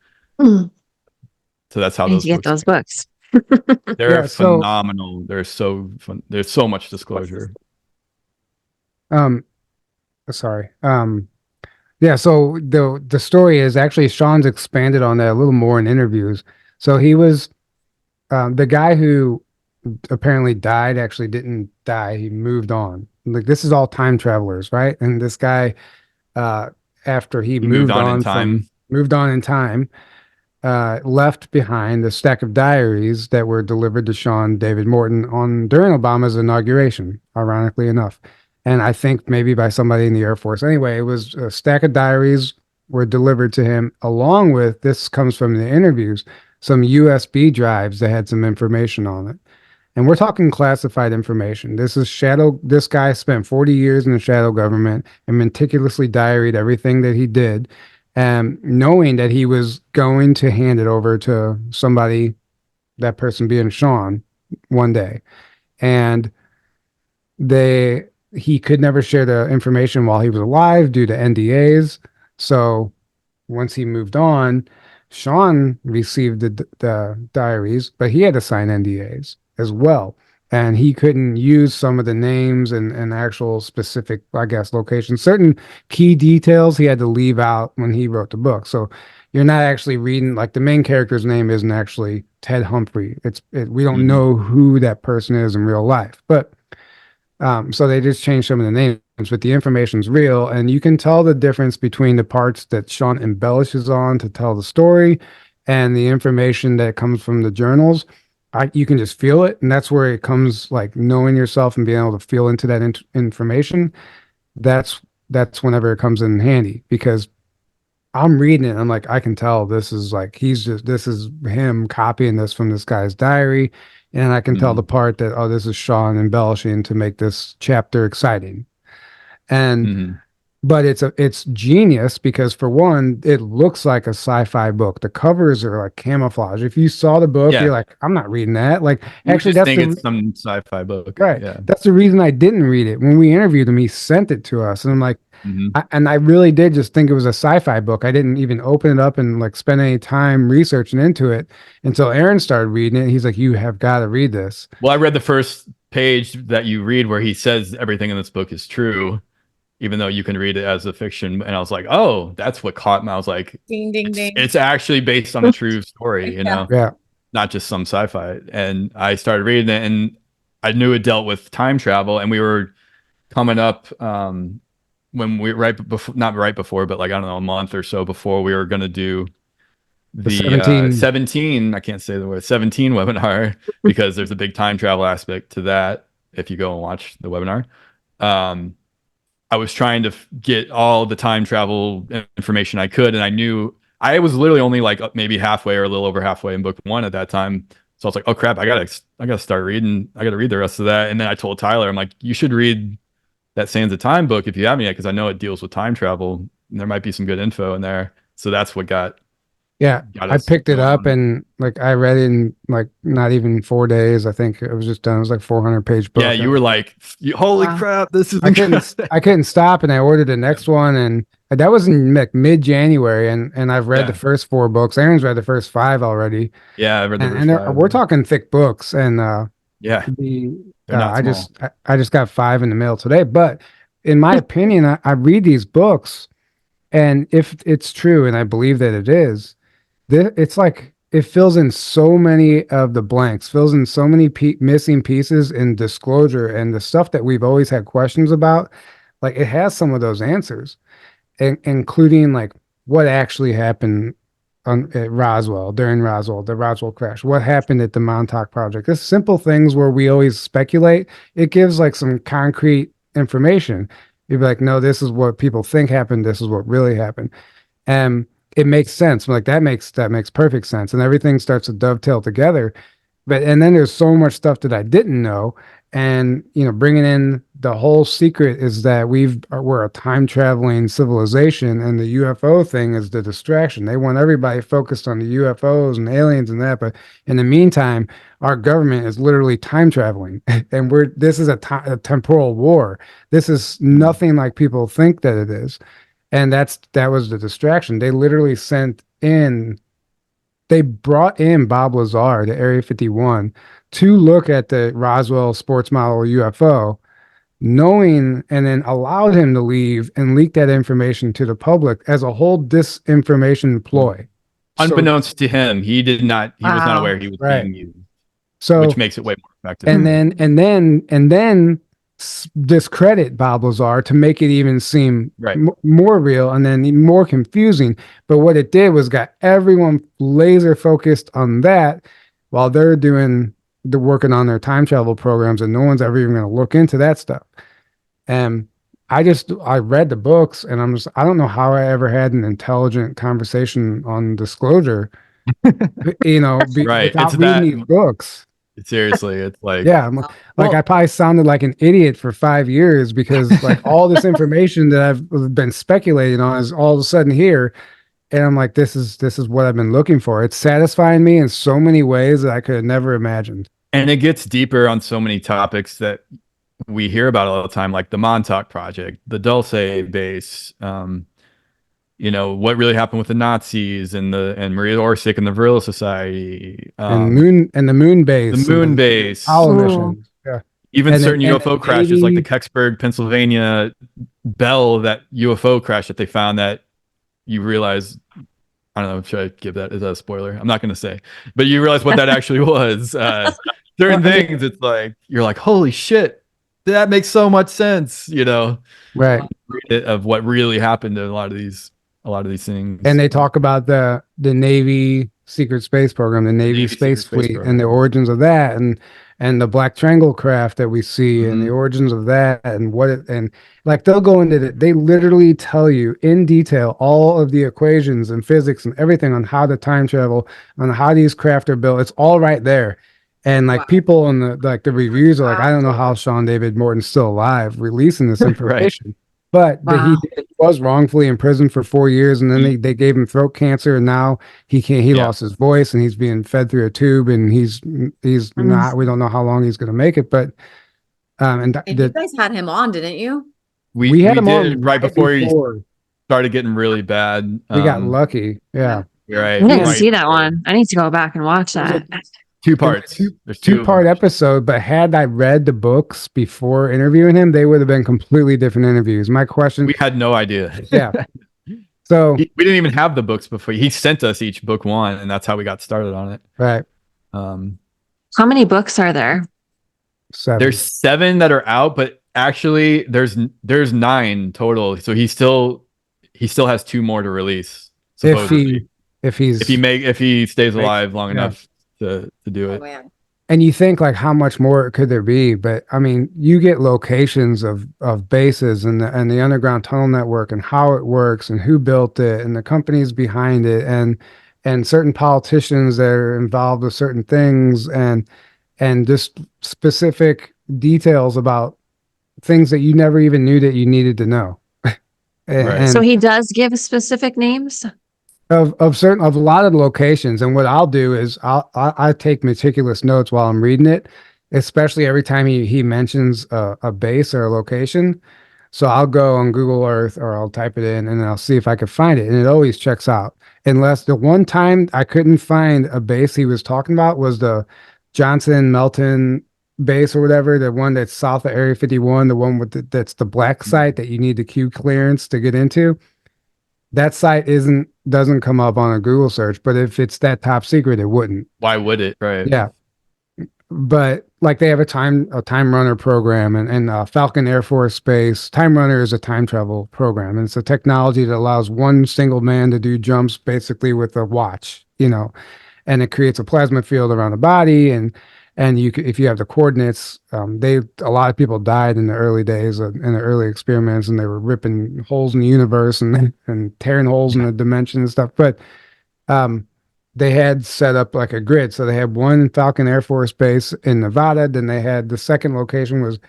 So that's how those get those books. They're phenomenal. They're so fun. There's so much disclosure. Sorry. Yeah, so the story is actually, Sean's expanded on that a little more in interviews. So he was the guy who apparently died actually didn't die. He moved on. Like, this is all time travelers, right? And this guy, after he moved on in time, left behind a stack of diaries that were delivered to Sean David Morton during Obama's inauguration, ironically enough. And I think maybe by somebody in the Air Force. Anyway, it was a stack of diaries were delivered to him, along with, this comes from the interviews, some USB drives that had some information on it. And we're talking classified information. This guy spent 40 years in the shadow government and meticulously diaried everything that he did, knowing that he was going to hand it over to somebody, that person being Sean, one day. And he could never share the information while he was alive due to NDAs. So once he moved on, Sean received the diaries, but he had to sign NDAs as well. and he couldn't use some of the names and actual specific, I guess, locations. Certain key details he had to leave out when he wrote the book. So you're not actually reading, like, the main character's name isn't actually Ted Humphrey. We don't know who that person is in real life, but so they just changed some of the names, but the information's real, and you can tell the difference between the parts that Sean embellishes on to tell the story and the information that comes from the journals. You can just feel it, and that's where it comes, like, knowing yourself and being able to feel into that information. That's whenever it comes in handy, because I'm reading it. I'm like, I can tell this is like, this is him copying this from this guy's diary. And I can tell the part that, oh, this is Sean embellishing to make this chapter exciting. And, but it's genius because, for one, it looks like a sci-fi book. The covers are like camouflage. If you saw the book, you're like, I'm not reading that. Like, actually, that's it's some sci-fi book. Right. Yeah. That's the reason I didn't read it. When we interviewed him, he sent it to us, and I'm like, I really did just think it was a sci-fi book. I didn't even open it up and, like, spend any time researching into it until Aaron started reading it. He's like, you have got to read this. Well, I read the first page that you read where he says everything in this book is true, even though you can read it as a fiction. And I was like, oh, that's what caught me. I was like, Ding, ding, ding. It's actually based on a true story, you know, not just some sci-fi. And I started reading it, and I knew it dealt with time travel, and we were coming up when we not right before, but, like, I don't know, a month or so before we were going to do the 17, I can't say the word 17 webinar, because there's a big time travel aspect to that if you go and watch the webinar. I was trying to get all the time travel information I could, and I knew I was literally only, like, maybe halfway or a little over halfway in book 1 at that time. So I was like, oh crap, I gotta start reading. I gotta read the rest of that. And then I told Tyler, I'm like, you should read that Sands of Time book if you haven't yet, because I know it deals with time travel, and there might be some good info in there. So that's what got I picked it up, and, like, I read it in, like, not even 4 days. I think it was just done. It was like 400-page book. Yeah, you were like, holy crap, this is I couldn't stop, and I ordered the next one, and that was in, like, mid-January, and I've read the first 4 books. Aaron's read the first 5 already. Yeah, I've read the first 5. We're talking thick books, and I just got 5 in the mail today. But in my opinion, I read these books, and if it's true, and I believe that it is, it's like it fills in so many of the blanks, fills in so many missing pieces in disclosure, and the stuff that we've always had questions about. Like, it has some of those answers, including, like, what actually happened at Roswell, during the Roswell crash, what happened at the Montauk Project. It's simple things where we always speculate. It gives, like, some concrete information. You'd be like, no, this is what people think happened. This is what really happened. And it makes sense. Like, that makes perfect sense. And everything starts to dovetail together. And then there's so much stuff that I didn't know. And, bringing in the whole secret is that we're a time traveling civilization, and the UFO thing is the distraction. They want everybody focused on the UFOs and aliens and that. But in the meantime, our government is literally time traveling, and this is a temporal war. This is nothing like people think that it is. And that was the distraction. They literally they brought in Bob Lazar to Area 51 to look at the Roswell sports model UFO, knowing, and then allowed him to leave and leak that information to the public as a whole disinformation ploy. Unbeknownst to him, he was not aware he was being used. So, which makes it way more effective. And then discredit Bob Lazar to make it even seem more real, and then more confusing. But what it did was got everyone laser focused on that, while they're working on their time travel programs, and no one's ever even going to look into that stuff. And I read the books, and I don't know how I ever had an intelligent conversation on disclosure, without reading these books. Seriously, it's like, I probably sounded like an idiot for 5 years, because, like, all this information that I've been speculating on is all of a sudden here, and I'm like, this is what I've been looking for. It's satisfying me in so many ways that I could have never imagined. And it gets deeper on so many topics that we hear about all the time, like the Montauk Project, the Dulce base, what really happened with the Nazis and Maria Orsic and the Vril Society, and the moon base, Apollo mission. Even And certain then- and UFO the crashes, like the Navy- Kecksburg, Pennsylvania Bell, that UFO crash that they found, that you realize, I don't know, should I give that? Is that a spoiler? I'm not going to say, but you realize what that actually was. Certain Well, I mean- things, it's like, you're like, holy shit, that makes so much sense, you know, right. of what really happened to a lot of these things. And they talk about the Navy secret space program, the Navy, Navy secret space space fleet, program. and the origins of that, and the Black Triangle craft that we see, and the Mhm. origins of that, and what it, and like they'll go into it. They literally tell you in detail all of the equations and physics and everything on how to time travel, on how these craft are built. It's all right there. And like Wow. people in the reviews are like, I don't know how Sean David Morton's still alive releasing this information. But Wow. he was wrongfully imprisoned for 4 years, and then they gave him throat cancer, and now he can't. He Yeah. lost his voice, and he's being fed through a tube, and he's not. We don't know how long he's going to make it, but And you guys had him on, didn't you? we had him did on right before he before. started getting really bad. We got lucky. Yeah, Right. I didn't right see that before. one. I need to go back and watch that. Two parts. There's two of two-part them. episode. But had I read the books before interviewing him, they would have been completely different interviews. My question, We had no idea. yeah. So We didn't even have the books before. He sent us each book one, and that's how we got started on it. right, How many books are there? 7. There's 7 that are out, but actually there's 9 total. So he still has 2 more to release. Supposedly. if If he stays alive long yeah. enough to do Oh it. man. And you think like how much more could there be? But I mean, you get locations of bases and the underground tunnel network and how it works and who built it and the companies behind it and certain politicians that are involved with certain things and just specific details about things that you never even knew that you needed to know. Right. So he does give specific names? Of a lot of the locations, and what I'll do is I take meticulous notes while I'm reading it, especially every time he mentions a base or a location. So I'll go on Google Earth or I'll type it in and I'll see if I can find it, and it always checks out. Unless the one time I couldn't find a base he was talking about was the Johnson Melton base or whatever, the one that's south of Area 51, the one with that's the black site that you need the Q clearance to get into. That site doesn't come up on a Google search, but if it's that top secret, it wouldn't. Why would it? Right. Yeah. But like they have a time runner program and Falcon Air Force Base. Time runner is a time travel program. And it's a technology that allows one single man to do jumps basically with a watch, and it creates a plasma field around the body. And if you have the coordinates, a lot of people died in the early days in the early experiments, and they were ripping holes in the universe and tearing holes in the dimension and stuff. But they had set up like a grid. So they had one Falcon Air Force Base in Nevada. Then they had the second location was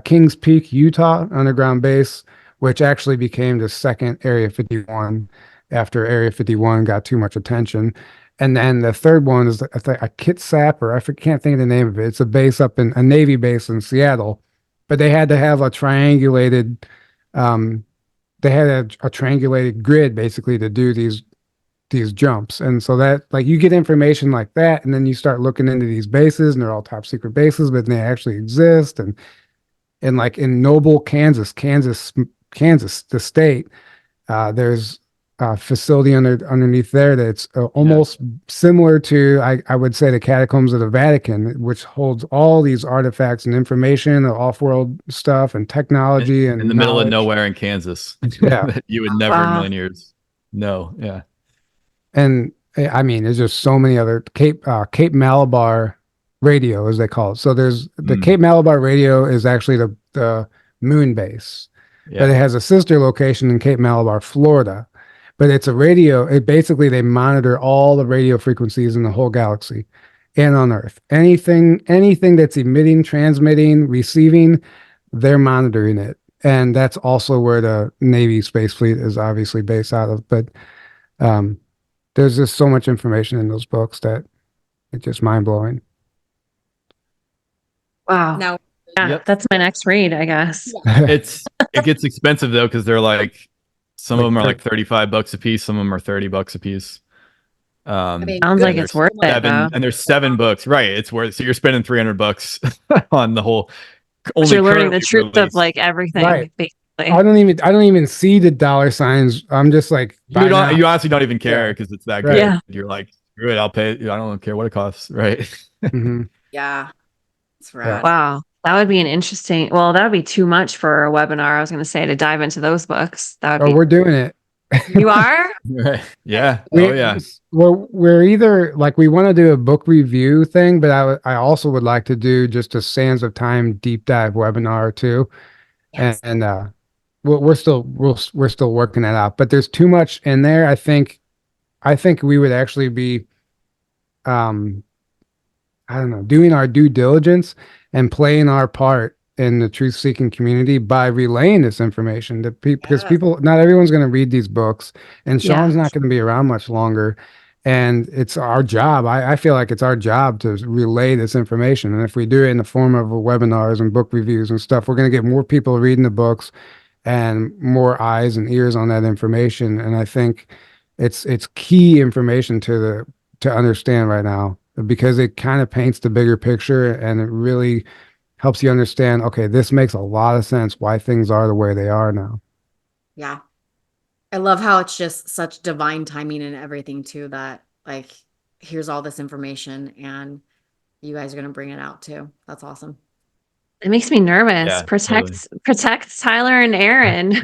Kings Peak, Utah, underground base, which actually became the second Area 51 after Area 51 got too much attention. And then the third one is a Kitsap, or can't think of the name of it. It's a base up in a Navy base in Seattle, but they had to have a triangulated, they had a triangulated grid basically to do these jumps. And so that like you get information like that, and then you start looking into these bases, and they're all top secret bases, but they actually exist. And like in Noble, Kansas, the state, there's facility underneath there that's almost similar to I would say the catacombs of the Vatican, which holds all these artifacts and information, off-world stuff and technology and in the middle of knowledge. nowhere in Kansas. Yeah. That you would never in a Wow. million years know. Yeah. And I mean, there's just so many other Cape Malabar radio, as they call it. So there's the Cape Malabar radio is actually the moon base, but it has a sister location in Cape Malabar, Florida. But it's a radio. It basically they monitor all the radio frequencies in the whole galaxy and on Earth. Anything that's emitting, transmitting, receiving, they're monitoring it. And that's also where the Navy Space Fleet is obviously based out of. But there's just so much information in those books that it's just mind blowing. Wow. Now, Yeah, Yep. that's my next read, I guess. It gets expensive though, because they're like some of Like them are like $35 a piece, some of them are $30 a piece. mean, Sounds like good it's worth it, though. And there's 7 books, right? It's worth. So you're spending $300 on the whole. only You're learning the currently truth of released. like everything, Right. basically. I don't even see the dollar signs. I'm just like, buy now. You honestly don't even care Yeah. because it's that Right. good. Yeah. You're like, screw it, I'll pay it. I don't care what it costs, right? Mhm. Yeah. It's rad. Wow. That would be an interesting, well, that would be too much for a webinar. I was going to say to dive into those books. That would Oh, be, we're doing it. you are? Right. Yeah. We, Oh yeah. we're either like we want to do a book review thing, but I also would like to do just a Sands of Time deep dive webinar too. Yes. And we're still working that out. But there's too much in there. I think we would actually be um I don't know, doing our due diligence and playing our part in the truth seeking community by relaying this information to people, because Yes. people, not everyone's going to read these books, and Yeah. Sean's not going to be around much longer. And it's our job. I feel like it's our job to relay this information. And if we do it in the form of webinars and book reviews and stuff, we're going to get more people reading the books and more eyes and ears on that information. And I think it's key information to understand right now, because it kind of paints the bigger picture, and it really helps you understand, okay, this makes a lot of sense why things are the way they are now. Yeah. I love how it's just such divine timing and everything too, that like, here's all this information and you guys are going to bring it out too. That's awesome. It makes me nervous. Yeah, Protect Tyler and Aaron.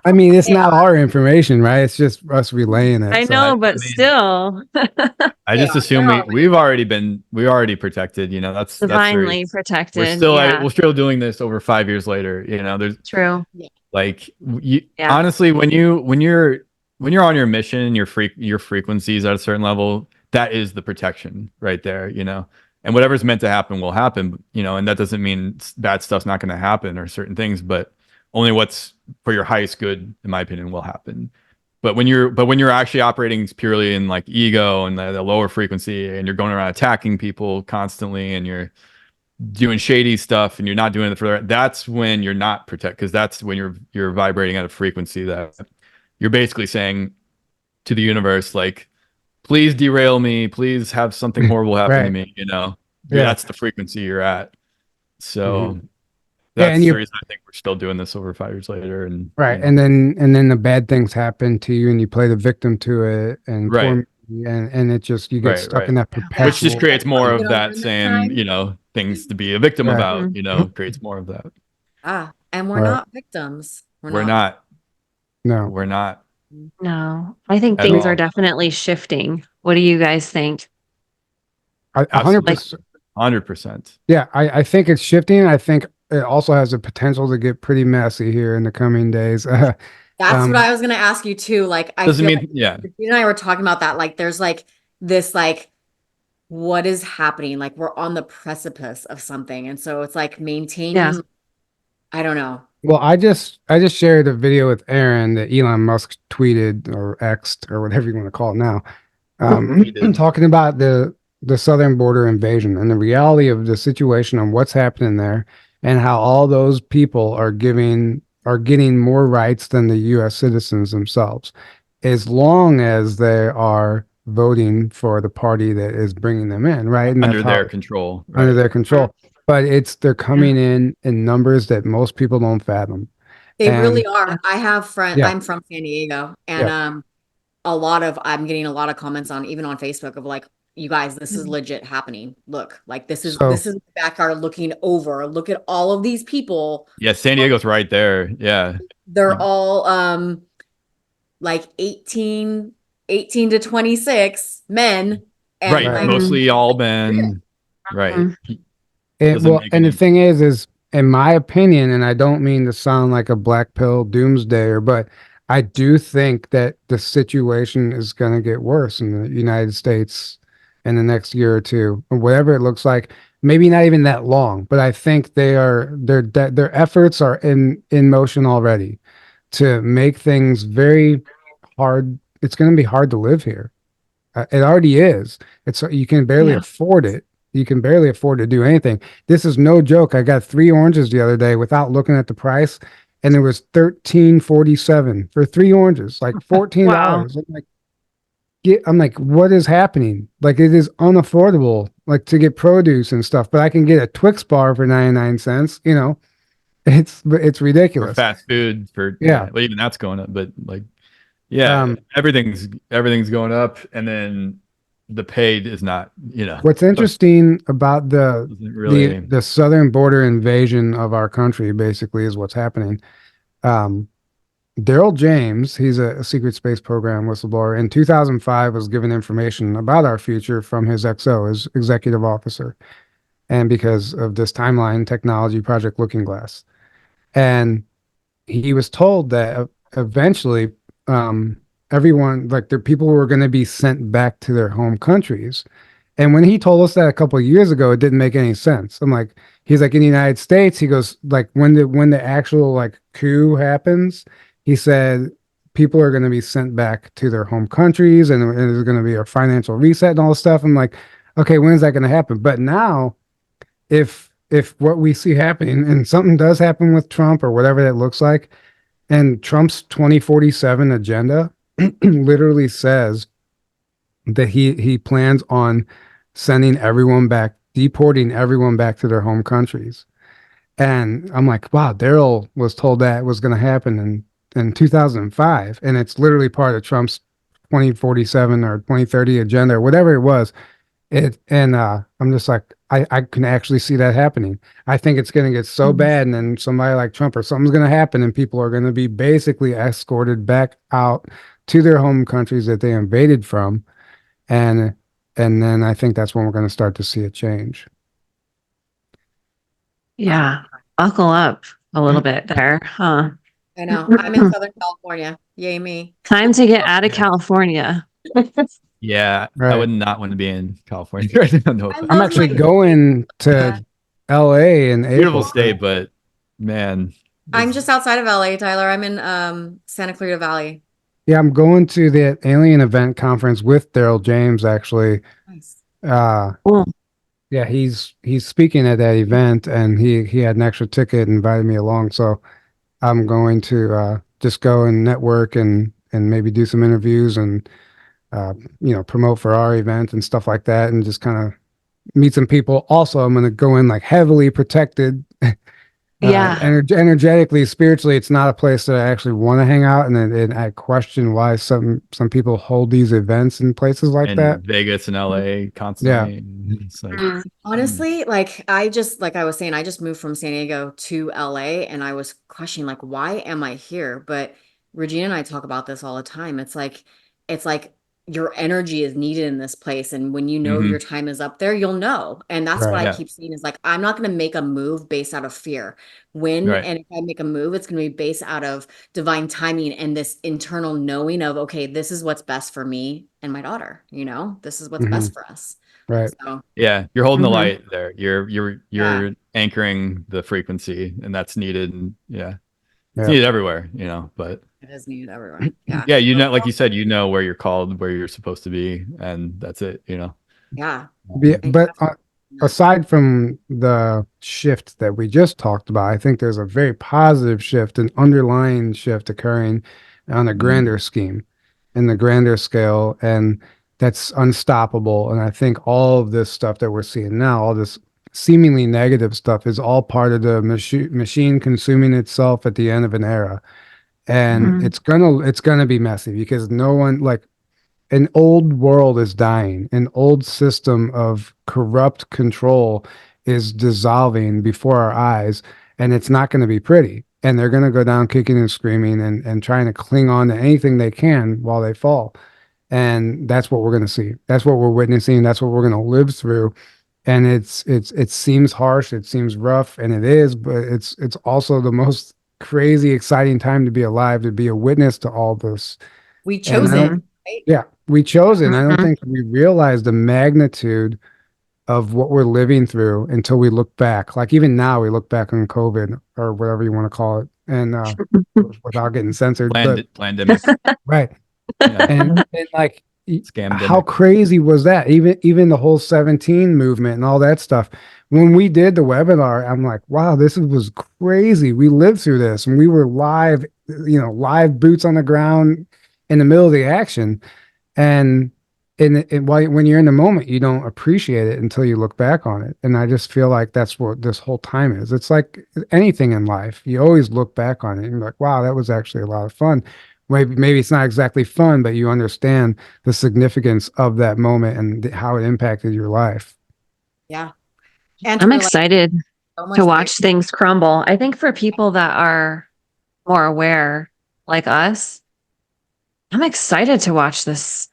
I mean, it's not our information, right? It's just us relaying it. I so- know, I but mean, still I just assume we're already protected. You know, that's divinely serious. protected. We're still Yeah, we're still doing this over 5 years later. You know, there's true. like you Yeah. honestly when you're on your mission, your frequencies at a certain level, that is the protection right there. You know, and whatever's meant to happen will happen. You know, and that doesn't mean bad stuff's not going to happen or certain things, but only what's for your highest good, in my opinion, will happen. But when you're actually operating purely in like ego and the lower frequency, and you're going around attacking people constantly, and you're doing shady stuff, and you're not doing it for that's when you're not protect, because that's when you're vibrating at a frequency that you're basically saying to the universe, like, please derail me, please have something horrible happen to Right. me. You know, Yeah. that's the frequency you're at. So Yeah, that's and the you reason I think we're still doing this over 5 years later. And right, you know. and then the bad things happen to you, and you play the victim to it, and Right. poor me, and it just, you get Right, stuck right. in that perpetual. Which just creates more You of know, that during that same, time. you know, things to be a victim Right. about, you know, creates more of that. And we're Right. not victims. We're not. No, We're not. No, I think At things all. are definitely shifting. What do you guys think? 100%. 100%. Yeah, I think it's shifting. I think it also has the potential to get pretty messy here in the coming days. That's Um, what I was going to ask you too. Like, I Doesn't feel mean, yeah. you and I were talking about that. Like, there's like this, like, what is happening? Like, we're on the precipice of something. And so it's like maintaining, Yeah. I don't know. Well, I just shared a video with Aaron that Elon Musk tweeted or X'd or whatever you want to call it now, He did. talking about the southern border invasion and the reality of the situation and what's happening there, and how all those people are getting more rights than the U.S. citizens themselves, as long as they are voting for the party that is bringing them in, right? And Under that's their how, control. under Right. their control. But they're coming in numbers that most people don't fathom. They And really are. I have friends, Yeah. I'm from San Diego, and I'm getting a lot of comments on, even on Facebook, of like, you guys, this is legit happening. Look, like this is the backyard looking over. Look at all of these people. Yeah, San Diego's right there. Yeah. They're all like 18 to 26 men. And Right. like, Mostly all men. Right. Mhm. Doesn't make and any- the thing is, in my opinion, and I don't mean to sound like a black pill doomsdayer, but I do think that the situation is going to get worse in the United States in the next year or two, or whatever it looks like. Maybe not even that long, but I think their efforts are in motion already to make things very hard. It's going to be hard to live here. It already is. You can barely Yeah. afford it. You can barely afford to do anything. This is no joke. I got 3 oranges the other day without looking at the price, and it was $13.47 for 3 oranges, like $14. Wow. I'm like, what is happening? Like, it is unaffordable like to get produce and stuff, but I can get a Twix bar for 99 cents, it's For ridiculous. fast food, for Yeah. well, even that's going up, but like, yeah, Um, everything's going up, and then the pay is not, what's interesting about the doesn't the really. the southern border invasion of our country basically is what's happening. Um, Daryl James, he's a secret space program whistleblower. In 2005, was given information about our future from his XO, his executive officer, and because of this timeline technology project Looking Glass, and he was told that eventually, um, everyone, like the people were going to be sent back to their home countries. And when he told us that a couple of years ago, it didn't make any sense. I'm like, he's like, in the United States, he goes, like, when the actual like coup happens, he said people are going to be sent back to their home countries, and there's going to be a financial reset and all this stuff. I'm like, okay, when is that going to happen? But now, if what we see happening and something does happen with Trump or whatever that looks like, and Trump's 2047 agenda literally says that he plans on sending everyone back, deporting everyone back to their home countries. And I'm like, wow, Daryl was told that was going to happen in 2005, and it's literally part of Trump's 2047 or 2030 agenda or whatever it was. I'm just like, I can actually see that happening. I think it's going to get so bad, and then somebody like Trump or something's going to happen, and people are going to be basically escorted back out to their home countries that they invaded from, and then I think that's when we're going to start to see a change. Yeah. Buckle up a little bit there, huh? I know. I'm in Southern California. Yay me. Time to get out of California. Yeah, I Right. would not want to be in California right now. No offense. I'm actually going to LA in April. Beautiful state, but man, I'm just outside of LA, Tyler. I'm in Santa Clarita Valley. Yeah, I'm going to the Alien Event Conference with Daryl James, actually. Nice. Cool. Yeah, he's speaking at that event, and he had an extra ticket and invited me along. So I'm going to just go and network and maybe do some interviews and promote for our event and stuff like that, and just kind of meet some people. Also, I'm going to go in like heavily protected. Yeah. Energetically, spiritually, it's not a place that I actually want to hang out, and I question why some people hold these events in places like in that. Vegas and LA constantly. It's like, Honestly, like I was saying, I just moved from San Diego to LA, and I was questioning like, why am I here? But Regina and I talk about this all the time. It's like your energy is needed in this place, and when you know Mhm. your time is up there, you'll know. And that's what Right. I Yeah. keep seeing is like, I'm not going to make a move based out of fear. Right. And if I make a move, it's going to be based out of divine timing and this internal knowing of, okay, this is what's best for me and my daughter. This is what's best for us. Right. So Yeah, you're holding Mhm. the light there. You're Yeah. anchoring the frequency, and that's needed. And yeah, it's Yeah. needed everywhere, but it is needed everywhere. Yeah. yeah, like you said, where you're called, where you're supposed to be, and that's it. Yeah. Yeah, And but that's- aside from the shift that we just talked about, I think there's a very positive shift, an underlying shift occurring on a grander scheme, in the grander scale, and that's unstoppable. And I think all of this stuff that we're seeing now, all this seemingly negative stuff, is all part of the machine consuming itself at the end of an era. And Mhm. it's gonna be messy because no one, like, an old world is dying. An old system of corrupt control is dissolving before our eyes, and it's not going to be pretty. And they're going to go down kicking and screaming and trying to cling on to anything they can while they fall. And that's what we're going to see. That's what we're witnessing. That's what we're going to live through. And it seems harsh, it seems rough, and it is, but it's also the most crazy, exciting time to be alive, to be a witness to all this. we And chose I don't- it, right? Yeah, we chose it. And I don't Mhm. think we realize the magnitude of what we're living through until we look back. Like even now, we look back on COVID or whatever you want to call it, and without getting censored. But pandemic, right, yeah, and like, how scamdemic. crazy was that? Even the whole 17 movement and all that stuff. When we did the webinar, I'm like, wow, this was crazy. We lived through this, and we were live, live boots on the ground in the middle of the action. And and when you're in the moment, you don't appreciate it until you look back on it. And I just feel like that's what this whole time is. It's like anything in life. You always look back on it and you're like, wow, that was actually a lot of fun. Maybe it's not exactly fun, but you understand the significance of that moment and how it impacted your life. Yeah. And I'm to realize excited so much to watch bigger. things crumble. I think for people that are more aware, like us, I'm excited to watch this.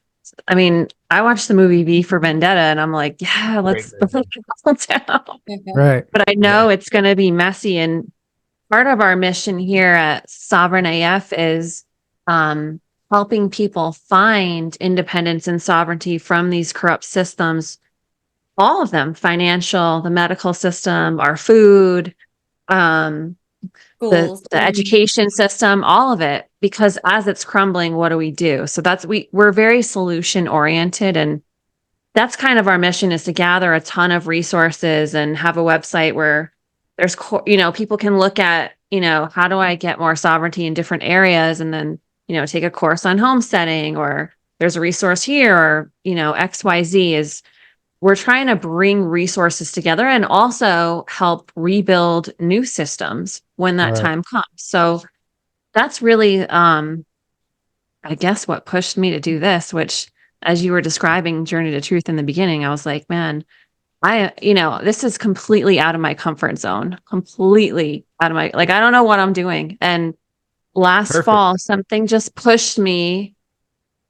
I mean, I watched the movie V for Vendetta and I'm like, yeah, let's Great movie. go down. Right. But I know it's going to be messy. And part of our mission here at Sovereign AF is helping people find independence and sovereignty from these corrupt systems, all of them, financial, the medical system, our food, the Schools. education system, all of it, because as it's crumbling, what do we do? So that's we're very solution oriented, and that's kind of our mission, is to gather a ton of resources and have a website where there's people can look at, how do I get more sovereignty in different areas, and then take a course on homesteading, or there's a resource here, or XYZ is. We're trying to bring resources together and also help rebuild new systems when that Right. time comes. So that's really, I guess, what pushed me to do this, which, as you were describing Journey to Truth in the beginning, I was like, man, this is completely out of my comfort zone, completely out of my, I don't know what I'm doing. And last Perfect. fall, something just pushed me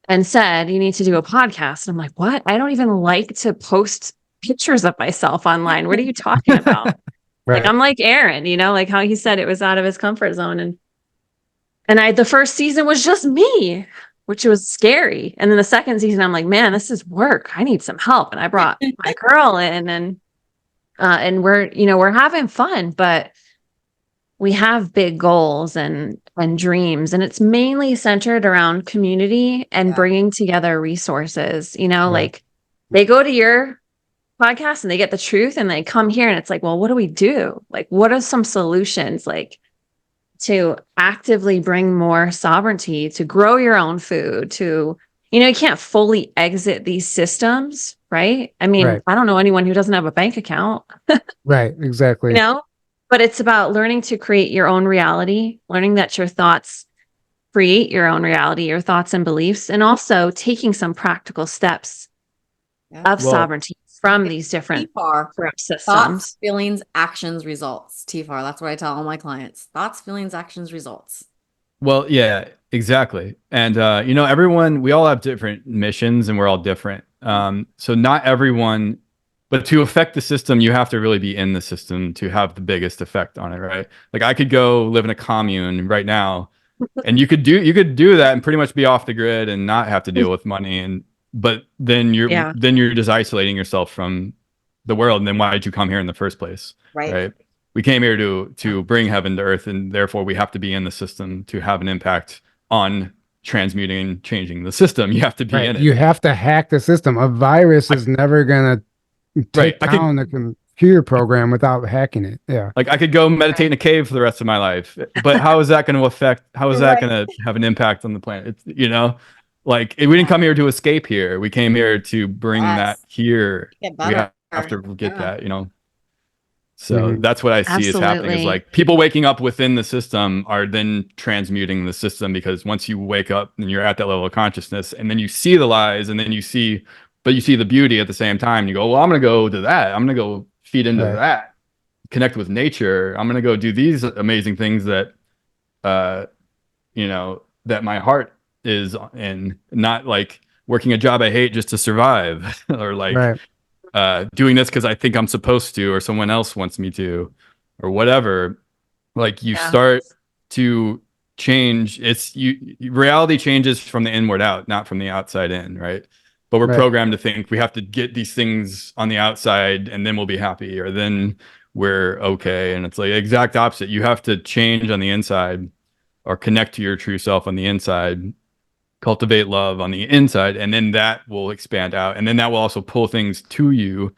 and said, you need to do a podcast. And I'm like, what? I don't even like to post pictures of myself online. What are you talking about? Right. I'm like Aaron, like how he said it was out of his comfort zone. And the first season was just me, which was scary. And then the second season, I'm like, man, this is work. I need some help. And I brought my girl in, and we're having fun, but we have big goals and dreams, and it's mainly centered around community and bringing together resources. Like they go to your podcast and they get the truth, and they come here and it's like, well, what do we do? Like, what are some solutions, to actively bring more sovereignty, to grow your own food, to, you can't fully exit these systems, right? I mean, Right. I don't know anyone who doesn't have a bank account, Right. Exactly. but it's about learning to create your own reality, learning that your thoughts create your own reality, your thoughts and beliefs, and also taking some practical steps of sovereignty from these different corrupt systems. Thoughts, feelings, actions, results. TFAR. That's what I tell all my clients. Thoughts, feelings, actions, results. Well, yeah, exactly. And everyone, we all have different missions and we're all different. So not everyone, but to affect the system, you have to really be in the system to have the biggest effect on it, right? Like I could go live in a commune right now and you could do that and pretty much be off the grid and not have to deal with money, but then you're just isolating yourself from the world. And then why did you come here in the first place? Right? We came here to bring heaven to earth, and therefore we have to be in the system to have an impact on transmuting and changing the system. You have to be in it. You have to hack the system. A virus is never gonna take down the computer program without hacking it. Yeah. Like I could go meditate in a cave for the rest of my life, but how is that going to affect? How is that going to have an impact on the planet? Like we didn't come here to escape here. We came here to bring that here. We have to get that, So that's what I see is happening, is like people waking up within the system are then transmuting the system, because once you wake up and you're at that level of consciousness, and then you see the lies, and then you see the beauty at the same time. You go, well, I'm going to go to that. I'm going to go feed into that, connect with nature. I'm going to go do these amazing things that, that my heart is in, not like working a job I hate just to survive or like, doing this because I think I'm supposed to, or someone else wants me to, or whatever. Like you start to change. Reality changes from the inward out, not from the outside in, right? But we're programmed to think we have to get these things on the outside and then we'll be happy, or then we're okay. And it's like exact opposite. You have to change on the inside, or connect to your true self on the inside, cultivate love on the inside, and then that will expand out, and then that will also pull things to you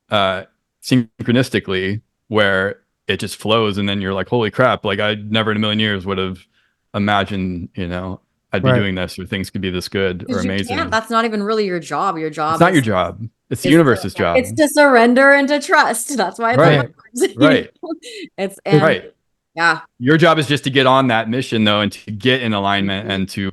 synchronistically, where it just flows, and then you're like, holy crap, like I never in a million years would have imagined I'd be Right. doing this, or things could be this good or Because you amazing. can't. That's not even really your job. Your job It's not is your job. It's the it's universe's job. it's to surrender and to trust. That's why it's Right. hard. Right. It's and Right. yeah. Your job is just to get on that mission, though, and to get in alignment and to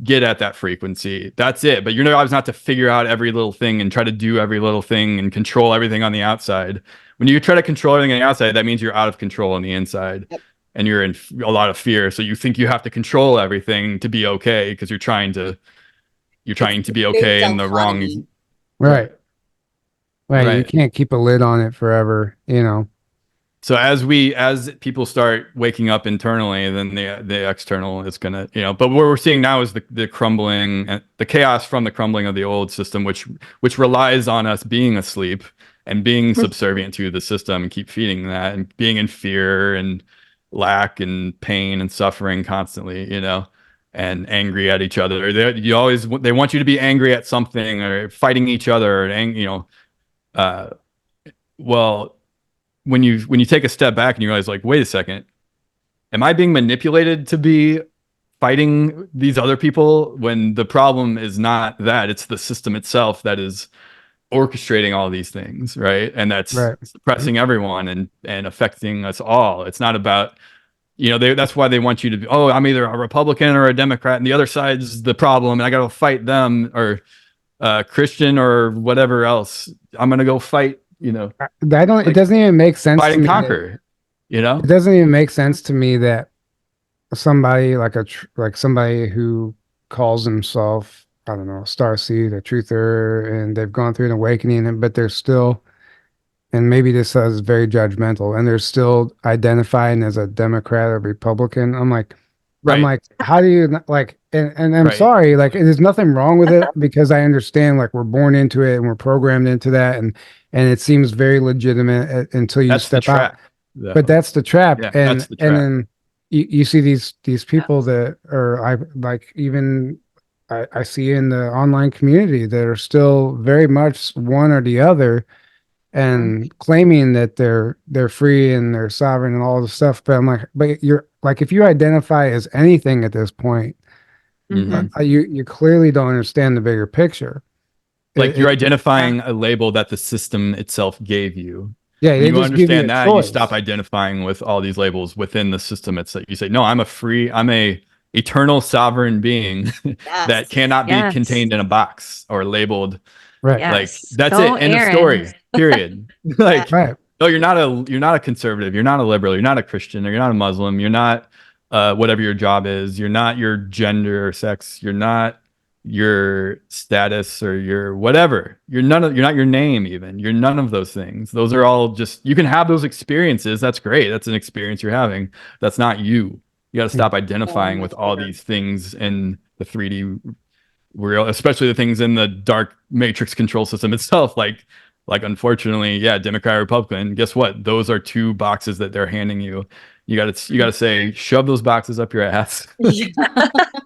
get at that frequency. That's it. But your job is not to figure out every little thing and try to do every little thing and control everything on the outside. When you try to control everything on the outside, that means you're out of control on the inside. Yep. And you're in a lot of fear. So you think you have to control everything to be okay, because you're trying to be okay in the wrong. Right. Right. You Right. can't keep a lid on it forever, you know. So as people start waking up internally, then the external is gonna, but what we're seeing now is the crumbling, the chaos from the crumbling of the old system, which relies on us being asleep and being subservient to the system and keep feeding that and being in fear and lack and pain and suffering constantly, and angry at each other. They want you to be angry at something or fighting each other, well, when you take a step back and you realize, like, wait a second, am I being manipulated to be fighting these other people, when the problem is not that, it's the system itself that is orchestrating all these things, right? And that's suppressing everyone and affecting us all. It's not about, that's why they want you to be, I'm either a Republican or a Democrat and the other side's the problem and I gotta fight them, or Christian or whatever else. I'm gonna go fight, it doesn't even make sense fight to and me conquer. it doesn't even make sense to me that somebody like somebody who calls himself, I don't know, a starseed, a truther, and they've gone through an awakening, but they're still, and maybe this is very judgmental, and they're still identifying as a Democrat or Republican. I'm like, how do you like? And I'm sorry, like, there's nothing wrong with it, because I understand, like, we're born into it and we're programmed into that, and it seems very legitimate until you step out. But that's the trap, and then you see these people that are, I see in the online community that are still very much one or the other, and claiming that they're free and they're sovereign and all this stuff. But I'm like, but you're like, if you identify as anything at this point, you clearly don't understand the bigger picture. Like, you're identifying a label that the system itself gave you. Yeah, when they you just give you understand a that, choice. you stop identifying with all these labels within the system. It's like you say, no, I'm a eternal sovereign being that cannot be contained in a box or labeled. Right. Like, that's it. End of story. Period. Like, no, you're not a conservative. You're not a liberal. You're not a Christian. Or you're not a Muslim. You're not whatever your job is. You're not your gender or sex. You're not your status or your whatever. You're not your name even. You're none of those things. Those are all just, you can have those experiences. That's great. That's an experience you're having. That's not you. You got to stop identifying with all these things in the 3D real, especially the things in the dark matrix control system itself. Like unfortunately, Democrat, Republican, guess what? Those are two boxes that they're handing you. You gotta say, shove those boxes up your ass.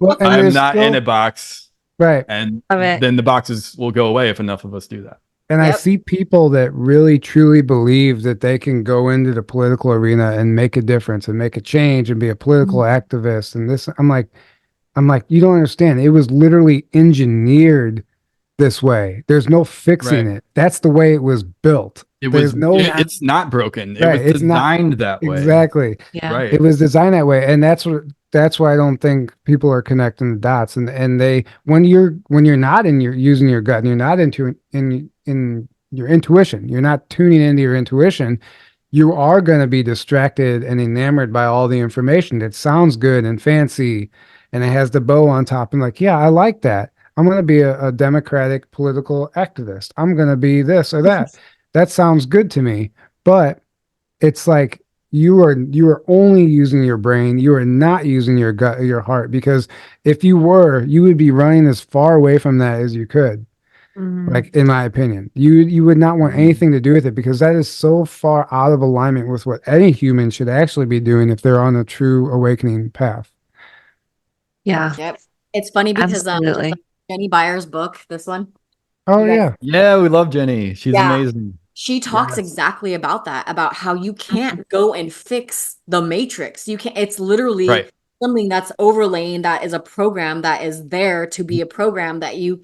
Well, I'm not in a box. Right. And then the boxes will go away if enough of us do that. And I see people that really truly believe that they can go into the political arena and make a difference and make a change and be a political activist. And this, I'm like, you don't understand. It was literally engineered this way. There's no fixing it. That's the way it was built. It's not broken. It was designed that way. Exactly. Yeah. Right. It was designed that way. And that's why I don't think people are connecting the dots. And they, when you're not using your gut and you're not in your intuition, you're not tuning into your intuition, you are going to be distracted and enamored by all the information that sounds good and fancy, and it has the bow on top, and like, yeah, I like that. I'm going to be a democratic political activist. I'm going to be this or that. That sounds good to me. But it's like, you are only using your brain. You are not using your gut or your heart, because if you were, you would be running as far away from that as you could. Like, in my opinion, you would not want anything to do with it, because that is so far out of alignment with what any human should actually be doing if they're on a true awakening path. Yeah. Yep. It's funny because Jenny Byer's book, this one. Oh yeah. Yeah, we love Jenny. She's amazing. She talks exactly about that, about how you can't go and fix the matrix. You can't, it's literally something that's overlaying, that is a program that is there to be a program that you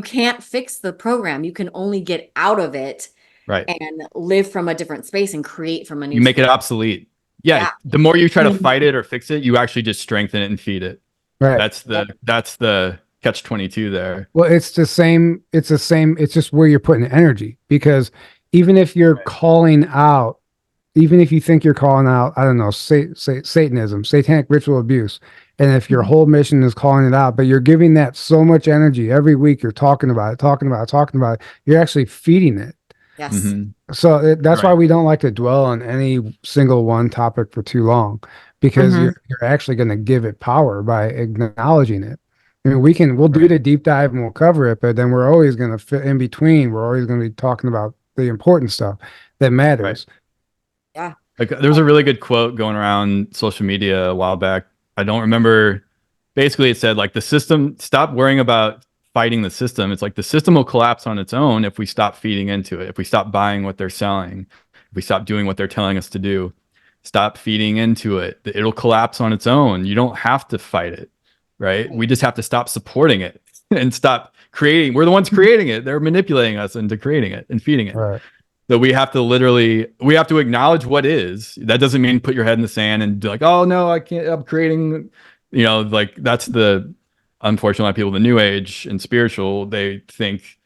can't fix the program. You can only get out of it Right. and live from a different space and create from a new You make it space. obsolete. Yeah, Yeah. the more you try to fight it or fix it, you actually just strengthen it and feed it. Right. That's the catch-22 there. Well, it's the same. It's the same. It's just where you're putting energy, because even if you're calling out, even if you think you're calling out, I don't know, Satanism, satanic ritual abuse, and if your whole mission is calling it out, but you're giving that so much energy every week, you're talking about it, you're actually feeding it. Yes. Mm-hmm. So that's why we don't like to dwell on any single one topic for too long, because Mhm. you're actually going to give it power by acknowledging it. I mean, we'll do the deep dive and we'll cover it, but then we're always going to fit in between. We're always going to be talking about the important stuff that matters. Yeah. Like, there was a really good quote going around social media a while back. I don't remember. Basically, it said, like, the system, stop worrying about fighting the system. It's like the system will collapse on its own if we stop feeding into it, if we stop buying what they're selling, if we stop doing what they're telling us to do, stop feeding into it. It'll collapse on its own. You don't have to fight it, right? We just have to stop supporting it and stop creating. We're the ones creating it. They're manipulating us into creating it and feeding it. Right. So we have to acknowledge what is. That doesn't mean put your head in the sand and be like, oh no, I can't, I'm creating, like, that's the, unfortunately, people in the new age and spiritual, they think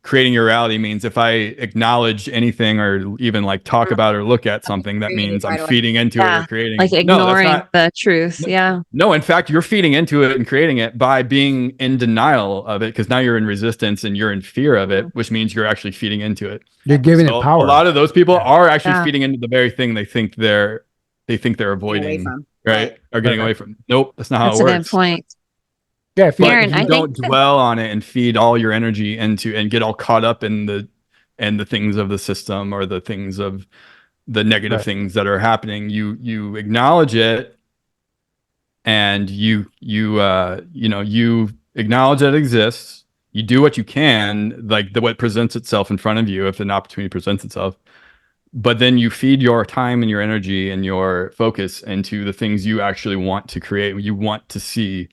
creating your reality means if I acknowledge anything or even like talk about or look at something, that means I'm feeding into it or creating. Like ignoring the truth. Yeah. No, in fact, you're feeding into it and creating it by being in denial of it, because now you're in resistance and you're in fear of it, which means you're actually feeding into it. You're giving it power. A lot of those people are actually feeding into the very thing they think they're avoiding, right? Or getting away from. Nope, that's not how it works. That's a good point. Yeah, Aaron, if you don't dwell on it and feed all your energy into and get all caught up in the things of the system or the things of the negative things that are happening, you acknowledge it, and you acknowledge that it exists. You do what you can, like what presents itself in front of you if an opportunity presents itself. But then you feed your time and your energy and your focus into the things you actually want to create, you want to see.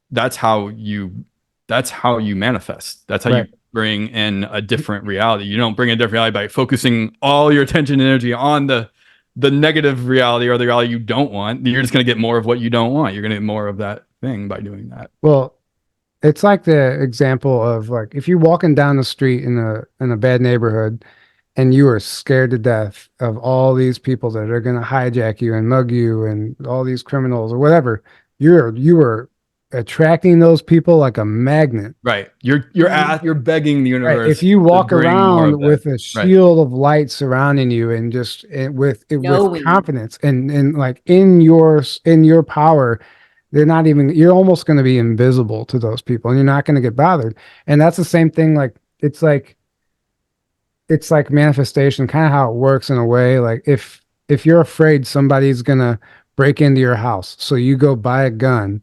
That's how you manifest. That's how you bring in a different reality. You don't bring a different reality by focusing all your attention and energy on the negative reality or the reality you don't want. You're just going to get more of what you don't want. You're going to get more of that thing by doing that. Well, it's like the example of, like, if you're walking down the street in a bad neighborhood and you are scared to death of all these people that are going to hijack you and mug you and all these criminals or whatever, you are attracting those people like a magnet. Right. You're begging the universe. Right. If you walk around with a shield of light surrounding you and just with confidence and like in your power, you're almost going to be invisible to those people and you're not going to get bothered. And that's the same thing. Like, it's like manifestation, kind of how it works in a way. Like, if you're afraid somebody's going to break into your house, so you go buy a gun,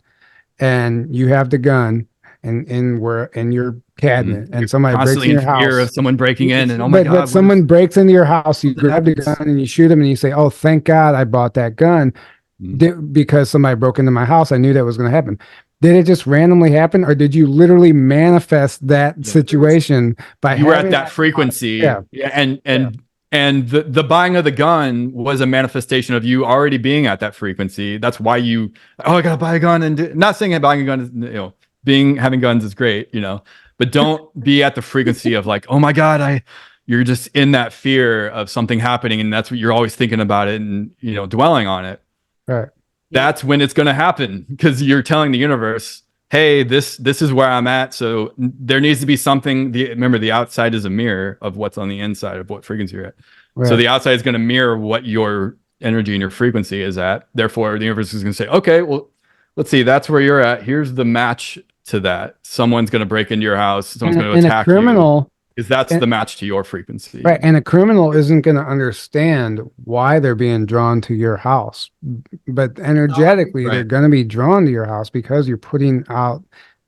and you have the gun in your cabinet, and somebody breaks in your house. Fear of someone breaking in, and oh my God! But someone breaks into your house, you grab the gun and you shoot them, and you say, "Oh, thank God I bought that gun because somebody broke into my house. I knew that was going to happen." Did it just randomly happen, or did you literally manifest that situation by you were at that frequency? And the buying of the gun was a manifestation of you already being at that frequency. That's why I gotta buy a gun. And not saying buying a gun is, having guns is great, but don't be at the frequency of like, oh my God, you're just in that fear of something happening, and that's what you're always thinking about it and dwelling on it. Right. That's when it's gonna happen, because you're telling the universe, hey, this is where I'm at. So there needs to be something. Remember, the outside is a mirror of what's on the inside of what frequency you're at. Right. So the outside is going to mirror what your energy and your frequency is at. Therefore, the universe is going to say, okay, well, let's see, that's where you're at. Here's the match to that. Someone's going to break into your house. Someone's going to attack you. Because that's the match to your frequency. Right. And a criminal isn't going to understand why they're being drawn to your house. But energetically, they're going to be drawn to your house because you're putting out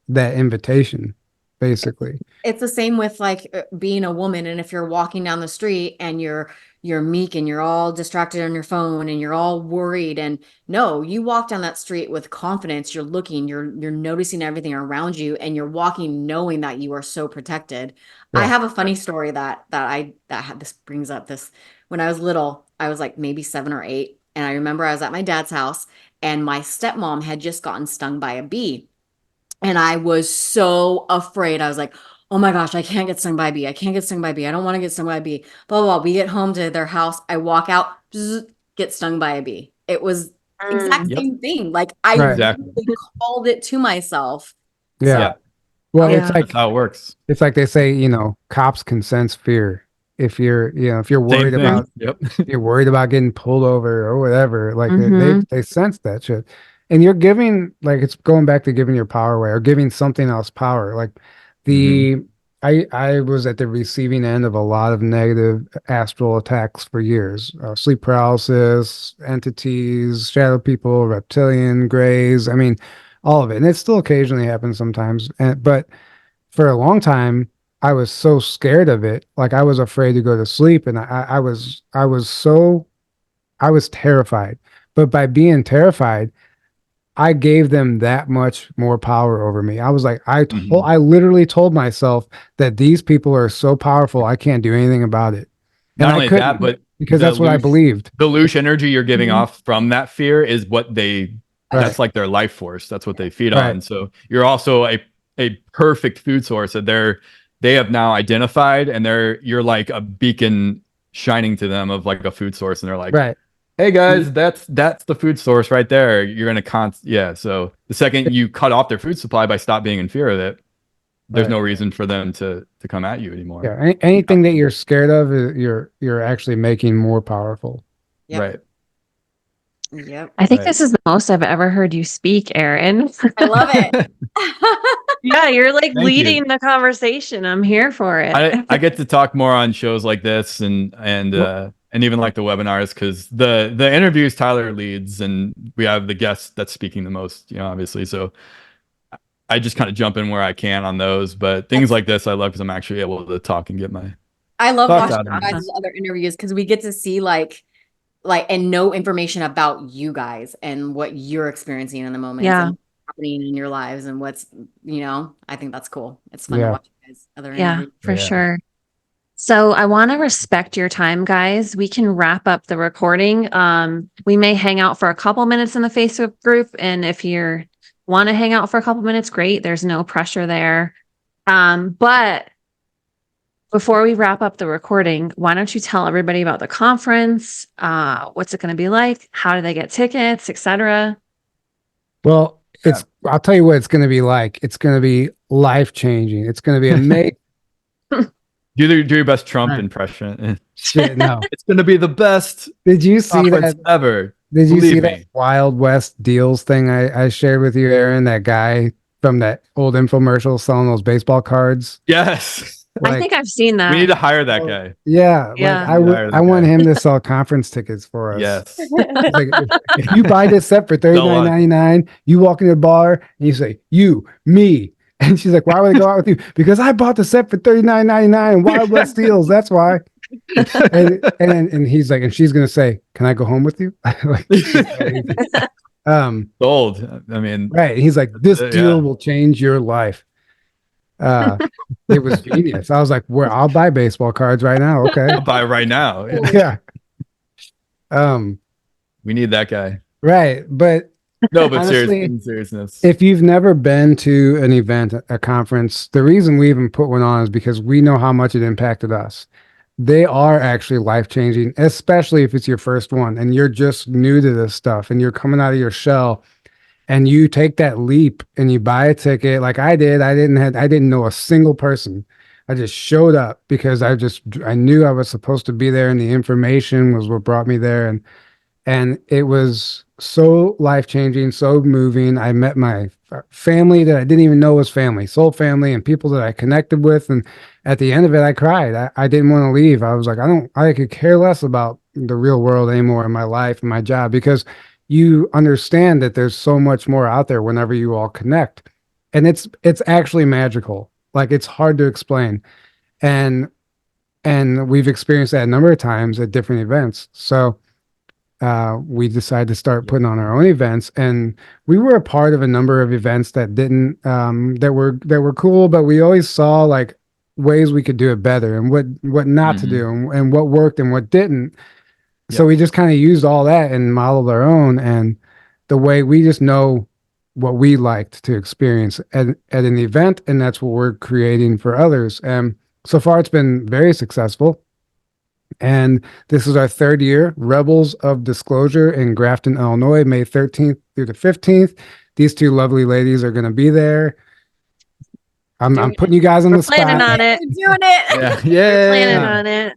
that invitation. basically. It's the same with like being a woman, and if you're walking down the street and you're meek and you're all distracted on your phone and you're all worried, and no, you walk down that street with confidence. You're looking, you're noticing everything around you, and you're walking knowing that you are so protected. I Yeah. have a funny story this brings up this. When I was little, I was like maybe 7 or 8, and I remember I was at my dad's house and my stepmom had just gotten stung by a bee. And I was so afraid. I was like, oh my gosh, I can't get stung by a bee. I can't get stung by a bee. I don't want to get stung by a bee. Blah, blah, blah. We get home to their house. I walk out, get stung by a bee. It was exact Yep. same thing. Like I Right. Exactly. really called it to myself. Yeah. Yeah. Well, Yeah. it's like That's how it works. they say, you know, cops can sense fear. If you're, you know, if you're Same worried thing. about Yep. if you're worried about getting pulled over or whatever, like Mhm. they sense that shit. And you're giving, like, it's going back to giving your power away or giving something else power. Like the I was at the receiving end of a lot of negative astral attacks for years. Sleep paralysis, entities, shadow people, reptilian, grays. I mean, all of it. And it still occasionally happens sometimes. But for a long time, I was so scared of it. Like I was afraid to go to sleep. And I was terrified. But by being terrified, I gave them that much more power over me. I was like, Mhm. I literally told myself that these people are so powerful, I can't do anything about it. And Not I only couldn't that, but because the that's what I loose, believed. the loose energy you're giving Mhm. off from that fear is what they, Right. that's like their life force. That's what they feed Right. on. So you're also a perfect food source that they have now identified, and you're like a beacon shining to them of like a food source. And they're like, Right. hey guys, that's the food source right there. You're gonna yeah. So the second you cut off their food supply by stop being in fear of it, there's Right. no reason for them to come at you anymore. Yeah. Anything that you're scared of, you're actually making more powerful. Yep. Right. Yep. I think Right. this is the most I've ever heard you speak, Aaron. I love it. Yeah, you're like Thank you. leading the conversation. I'm here for it. I get to talk more on shows like this and even like the webinars, because the interviews Tyler leads, and we have the guest that's speaking the most, you know, obviously. So I just kind of jump in where I can on those, but things like this I love because I'm actually able to talk and get my I love thoughts watching out you of guys' other interviews because we get to see like and know information about you guys and what you're experiencing in the moment Yeah. and what's happening in your lives and what's, you know, I think that's cool. It's fun Yeah. to watch you guys' other Yeah, interviews. for Yeah. sure. So I want to respect your time, guys. We can wrap up the recording. We may hang out for a couple minutes in the Facebook group, and if you want to hang out for a couple minutes, great. There's no pressure there. But before we wrap up the recording, why don't you tell everybody about the conference? What's it going to be like? How do they get tickets, etc.? Well, I'll tell you what it's going to be like. It's going to be life changing. It's going to be amazing. do your best Trump Right. impression. Shit, no. It's gonna be the best Did you see conference that? ever. Did you see Believe that me. Wild West deals thing I shared with you, Aaron? That guy from that old infomercial selling those baseball cards. Yes. I think I've seen that. We need to hire that guy. Yeah, Yeah. like We need to hire that I want guy. him to sell conference tickets for us. Yes. It's like if you buy this set for $39.99, you walk into the bar and you say, "You, me," and she's like, "Why would I go out with you?" Because I bought the set for $39.99 and Wild West deals. That's why. And he's like, and she's gonna say, "Can I go home with you?" Like, Sold. I mean, right. And he's like, "This Yeah. deal will change your life." It was genius. I was like, "Well, I'll buy baseball cards right now." Okay. I'll buy it right now. Yeah. We need that guy. Right. But No, but honestly, in seriousness. if you've never been to an event, a conference, the reason we even put one on is because we know how much it impacted us. They are actually life-changing, especially if it's your first one and you're just new to this stuff and you're coming out of your shell and you take that leap and you buy a ticket like I did. I didn't know a single person. I just showed up because I knew I was supposed to be there and the information was what brought me there. And it was so life-changing, so moving. I met my family that I didn't even know was family, soul family, and people that I connected with. And at the end of it, I cried. I didn't want to leave. I was like, I could care less about the real world anymore in my life and my job, because you understand that there's so much more out there whenever you all connect. And it's actually magical. Like it's hard to explain. And we've experienced that a number of times at different events. So we decided to start putting on our own events, and we were a part of a number of events that didn't that were cool, but we always saw like ways we could do it better and what not to do and what worked and what didn't. So we just kind of used all that and modeled our own, and the way we just know what we liked to experience at an event, and that's what we're creating for others. And so far it's been very successful. And this is our third year, Rebels of Disclosure in Grafton, Illinois, May 13th through the 15th. These two lovely ladies are going to be there. I'm putting you guys on the spot. Planning on it. Doing it. Yeah. Planning on it.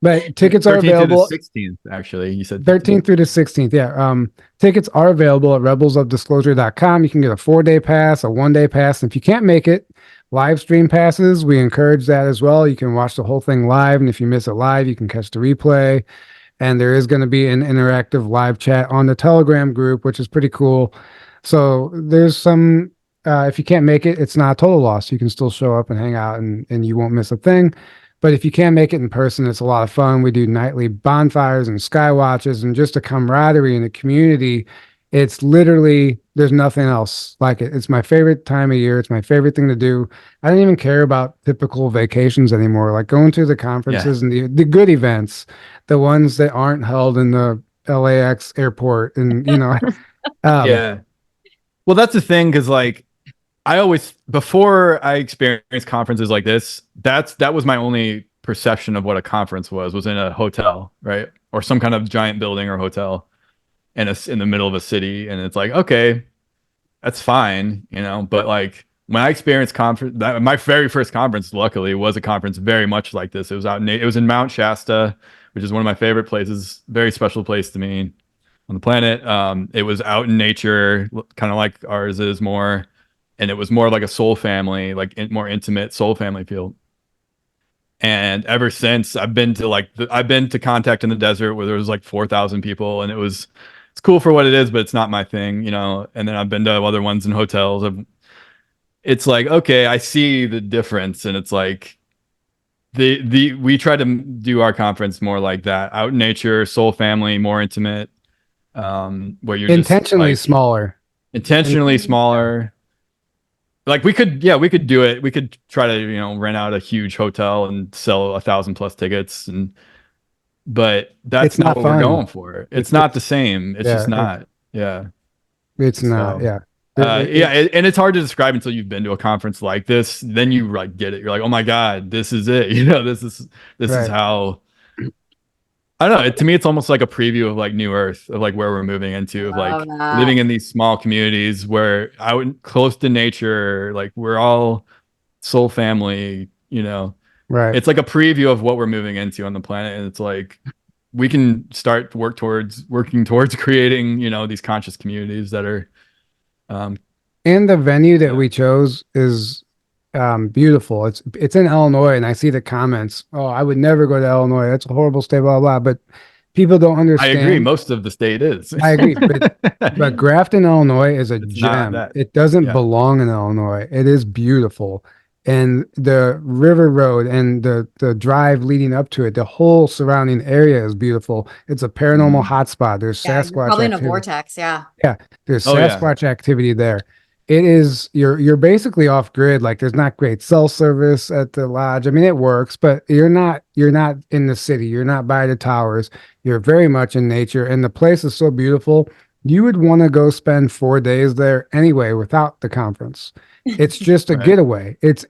But tickets are 13th available. to the 16th, actually. You said 13th through the 16th. Yeah. Tickets are available at rebelsofdisclosure.com. You can get a 4-day pass, a 1-day pass. And if you can't make it, live stream passes, we encourage that as well. You can watch the whole thing live. And if you miss it live, you can catch the replay. And there is going to be an interactive live chat on the Telegram group, which is pretty cool. So there's some, if you can't make it, it's not a total loss. You can still show up and hang out and you won't miss a thing. But if you can't make it in person, it's a lot of fun. We do nightly bonfires and sky watches and just a camaraderie in the community. It's literally, there's nothing else like it. It's my favorite time of year. It's my favorite thing to do. I don't even care about typical vacations anymore. Like going to the conferences and the good events, the ones that aren't held in the LAX airport. And, yeah. Well, that's the thing. Cause like, I always, before I experienced conferences like this, that was my only perception of what a conference was in a hotel, right? Or some kind of giant building or hotel in the middle of a city. And it's like, okay, that's fine, but like when I experienced my very first conference, luckily, was a conference very much like this. It was it was in Mount Shasta, which is one of my favorite places, very special place to me on the planet. It was out in nature, kind of like ours is more. And it was more like a soul family, like more intimate soul family feel. And ever since, I've been to Contact in the Desert where there was like 4,000 people, and it's cool for what it is, but it's not my thing, And then I've been to other ones in hotels. It's like, okay, I see the difference, and it's like we try to do our conference more like that, out in nature, soul family, more intimate, where you're intentionally just, like, intentionally smaller. Like we could do it. We could try to, rent out a huge hotel and sell 1,000+ tickets, but that's not what we're going for. It's not the same. It's just not. Yeah. It's not. Yeah. And it's hard to describe until you've been to a conference like this. Then you like get it. You're like, oh my God, this is it. This is how. I don't know. To me, it's almost like a preview of like New Earth, of like where we're moving into, of like living in these small communities where out close to nature, like we're all soul family, Right. It's like a preview of what we're moving into on the planet. And it's like, we can start working towards creating, these conscious communities that are. And the venue that we chose is beautiful. It's in Illinois, and I see the comments. Oh, I would never go to Illinois. That's a horrible state, blah, blah, blah. But people don't understand. I agree. Most of the state is. I agree. But Grafton, Illinois is a gem. It doesn't belong in Illinois. It is beautiful. And the river road and the drive leading up to it, the whole surrounding area is beautiful. It's a paranormal hotspot. There's Sasquatch probably in a activity. vortex. Yeah. Yeah. There's Sasquatch activity there. It is, you're basically off grid. Like there's not great cell service at the lodge. I mean, it works, but you're not in the city. You're not by the towers. You're very much in nature, and the place is so beautiful. You would want to go spend 4 days there anyway without the conference. It's just a getaway. It's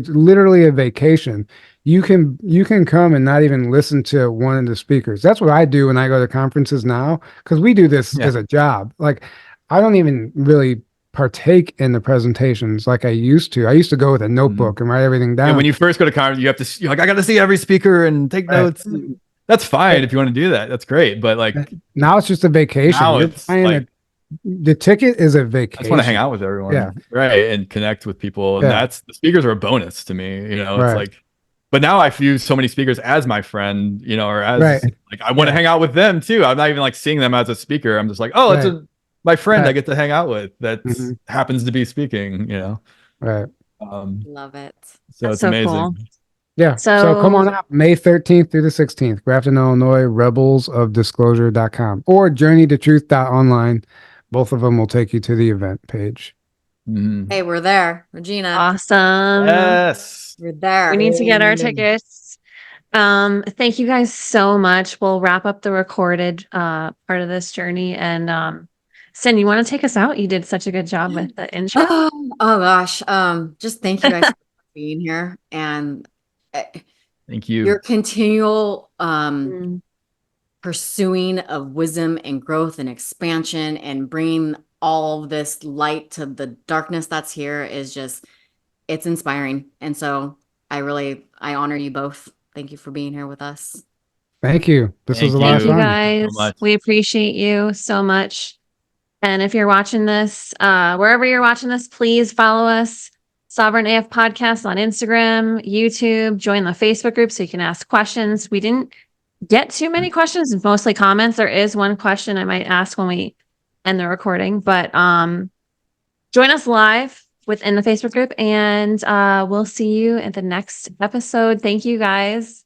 literally a vacation. You can come and not even listen to one of the speakers. That's what I do when I go to conferences now, because we do this as a job. Like I don't even really partake in the presentations like I used to. I used to go with a notebook and write everything down. And when you first go to conference, you have to, you're like, I got to see every speaker and take notes. That's fine if you want to do that. That's great. But like now it's just a vacation. Now it's like, the ticket is a vacation. I just want to hang out with everyone. Yeah. Right. And connect with people. And the speakers are a bonus to me. It's like, but now I view so many speakers as my friend, or as like, I want to hang out with them too. I'm not even like seeing them as a speaker. I'm just like, oh, it's my friend I get to hang out with that happens to be speaking, Right. Love it. So That's it's so amazing. cool. Yeah. So come on So out May 13th through the 16th, Grafton, Illinois, rebelsofdisclosure.com or journeytotruth.online. Both of them will take you to the event page. Mhm. Hey, we're there. Regina, awesome. Yes. we're there. We need to get our Amen. tickets. Thank you guys so much. We'll wrap up the recorded part of this journey. And Sin, you want to take us out? You did such a good job with the intro. Oh gosh. Just thank you guys for being here and Thank you. your continual Mm. pursuing of wisdom and growth and expansion and bringing all of this light to the darkness that's here is just, it's inspiring. And so I honor you both. Thank you for being here with us. Thank you. This was Thank a lot Thank of you fun. guys. so much. We appreciate you so much. And if you're watching this, wherever you're watching this, please follow us, Sovereign AF Podcast on Instagram, YouTube, join the Facebook group so you can ask questions. We didn't get too many questions, it's mostly comments. There is one question I might ask when we end the recording, but join us live within the Facebook group and we'll see you at the next episode. Thank you guys.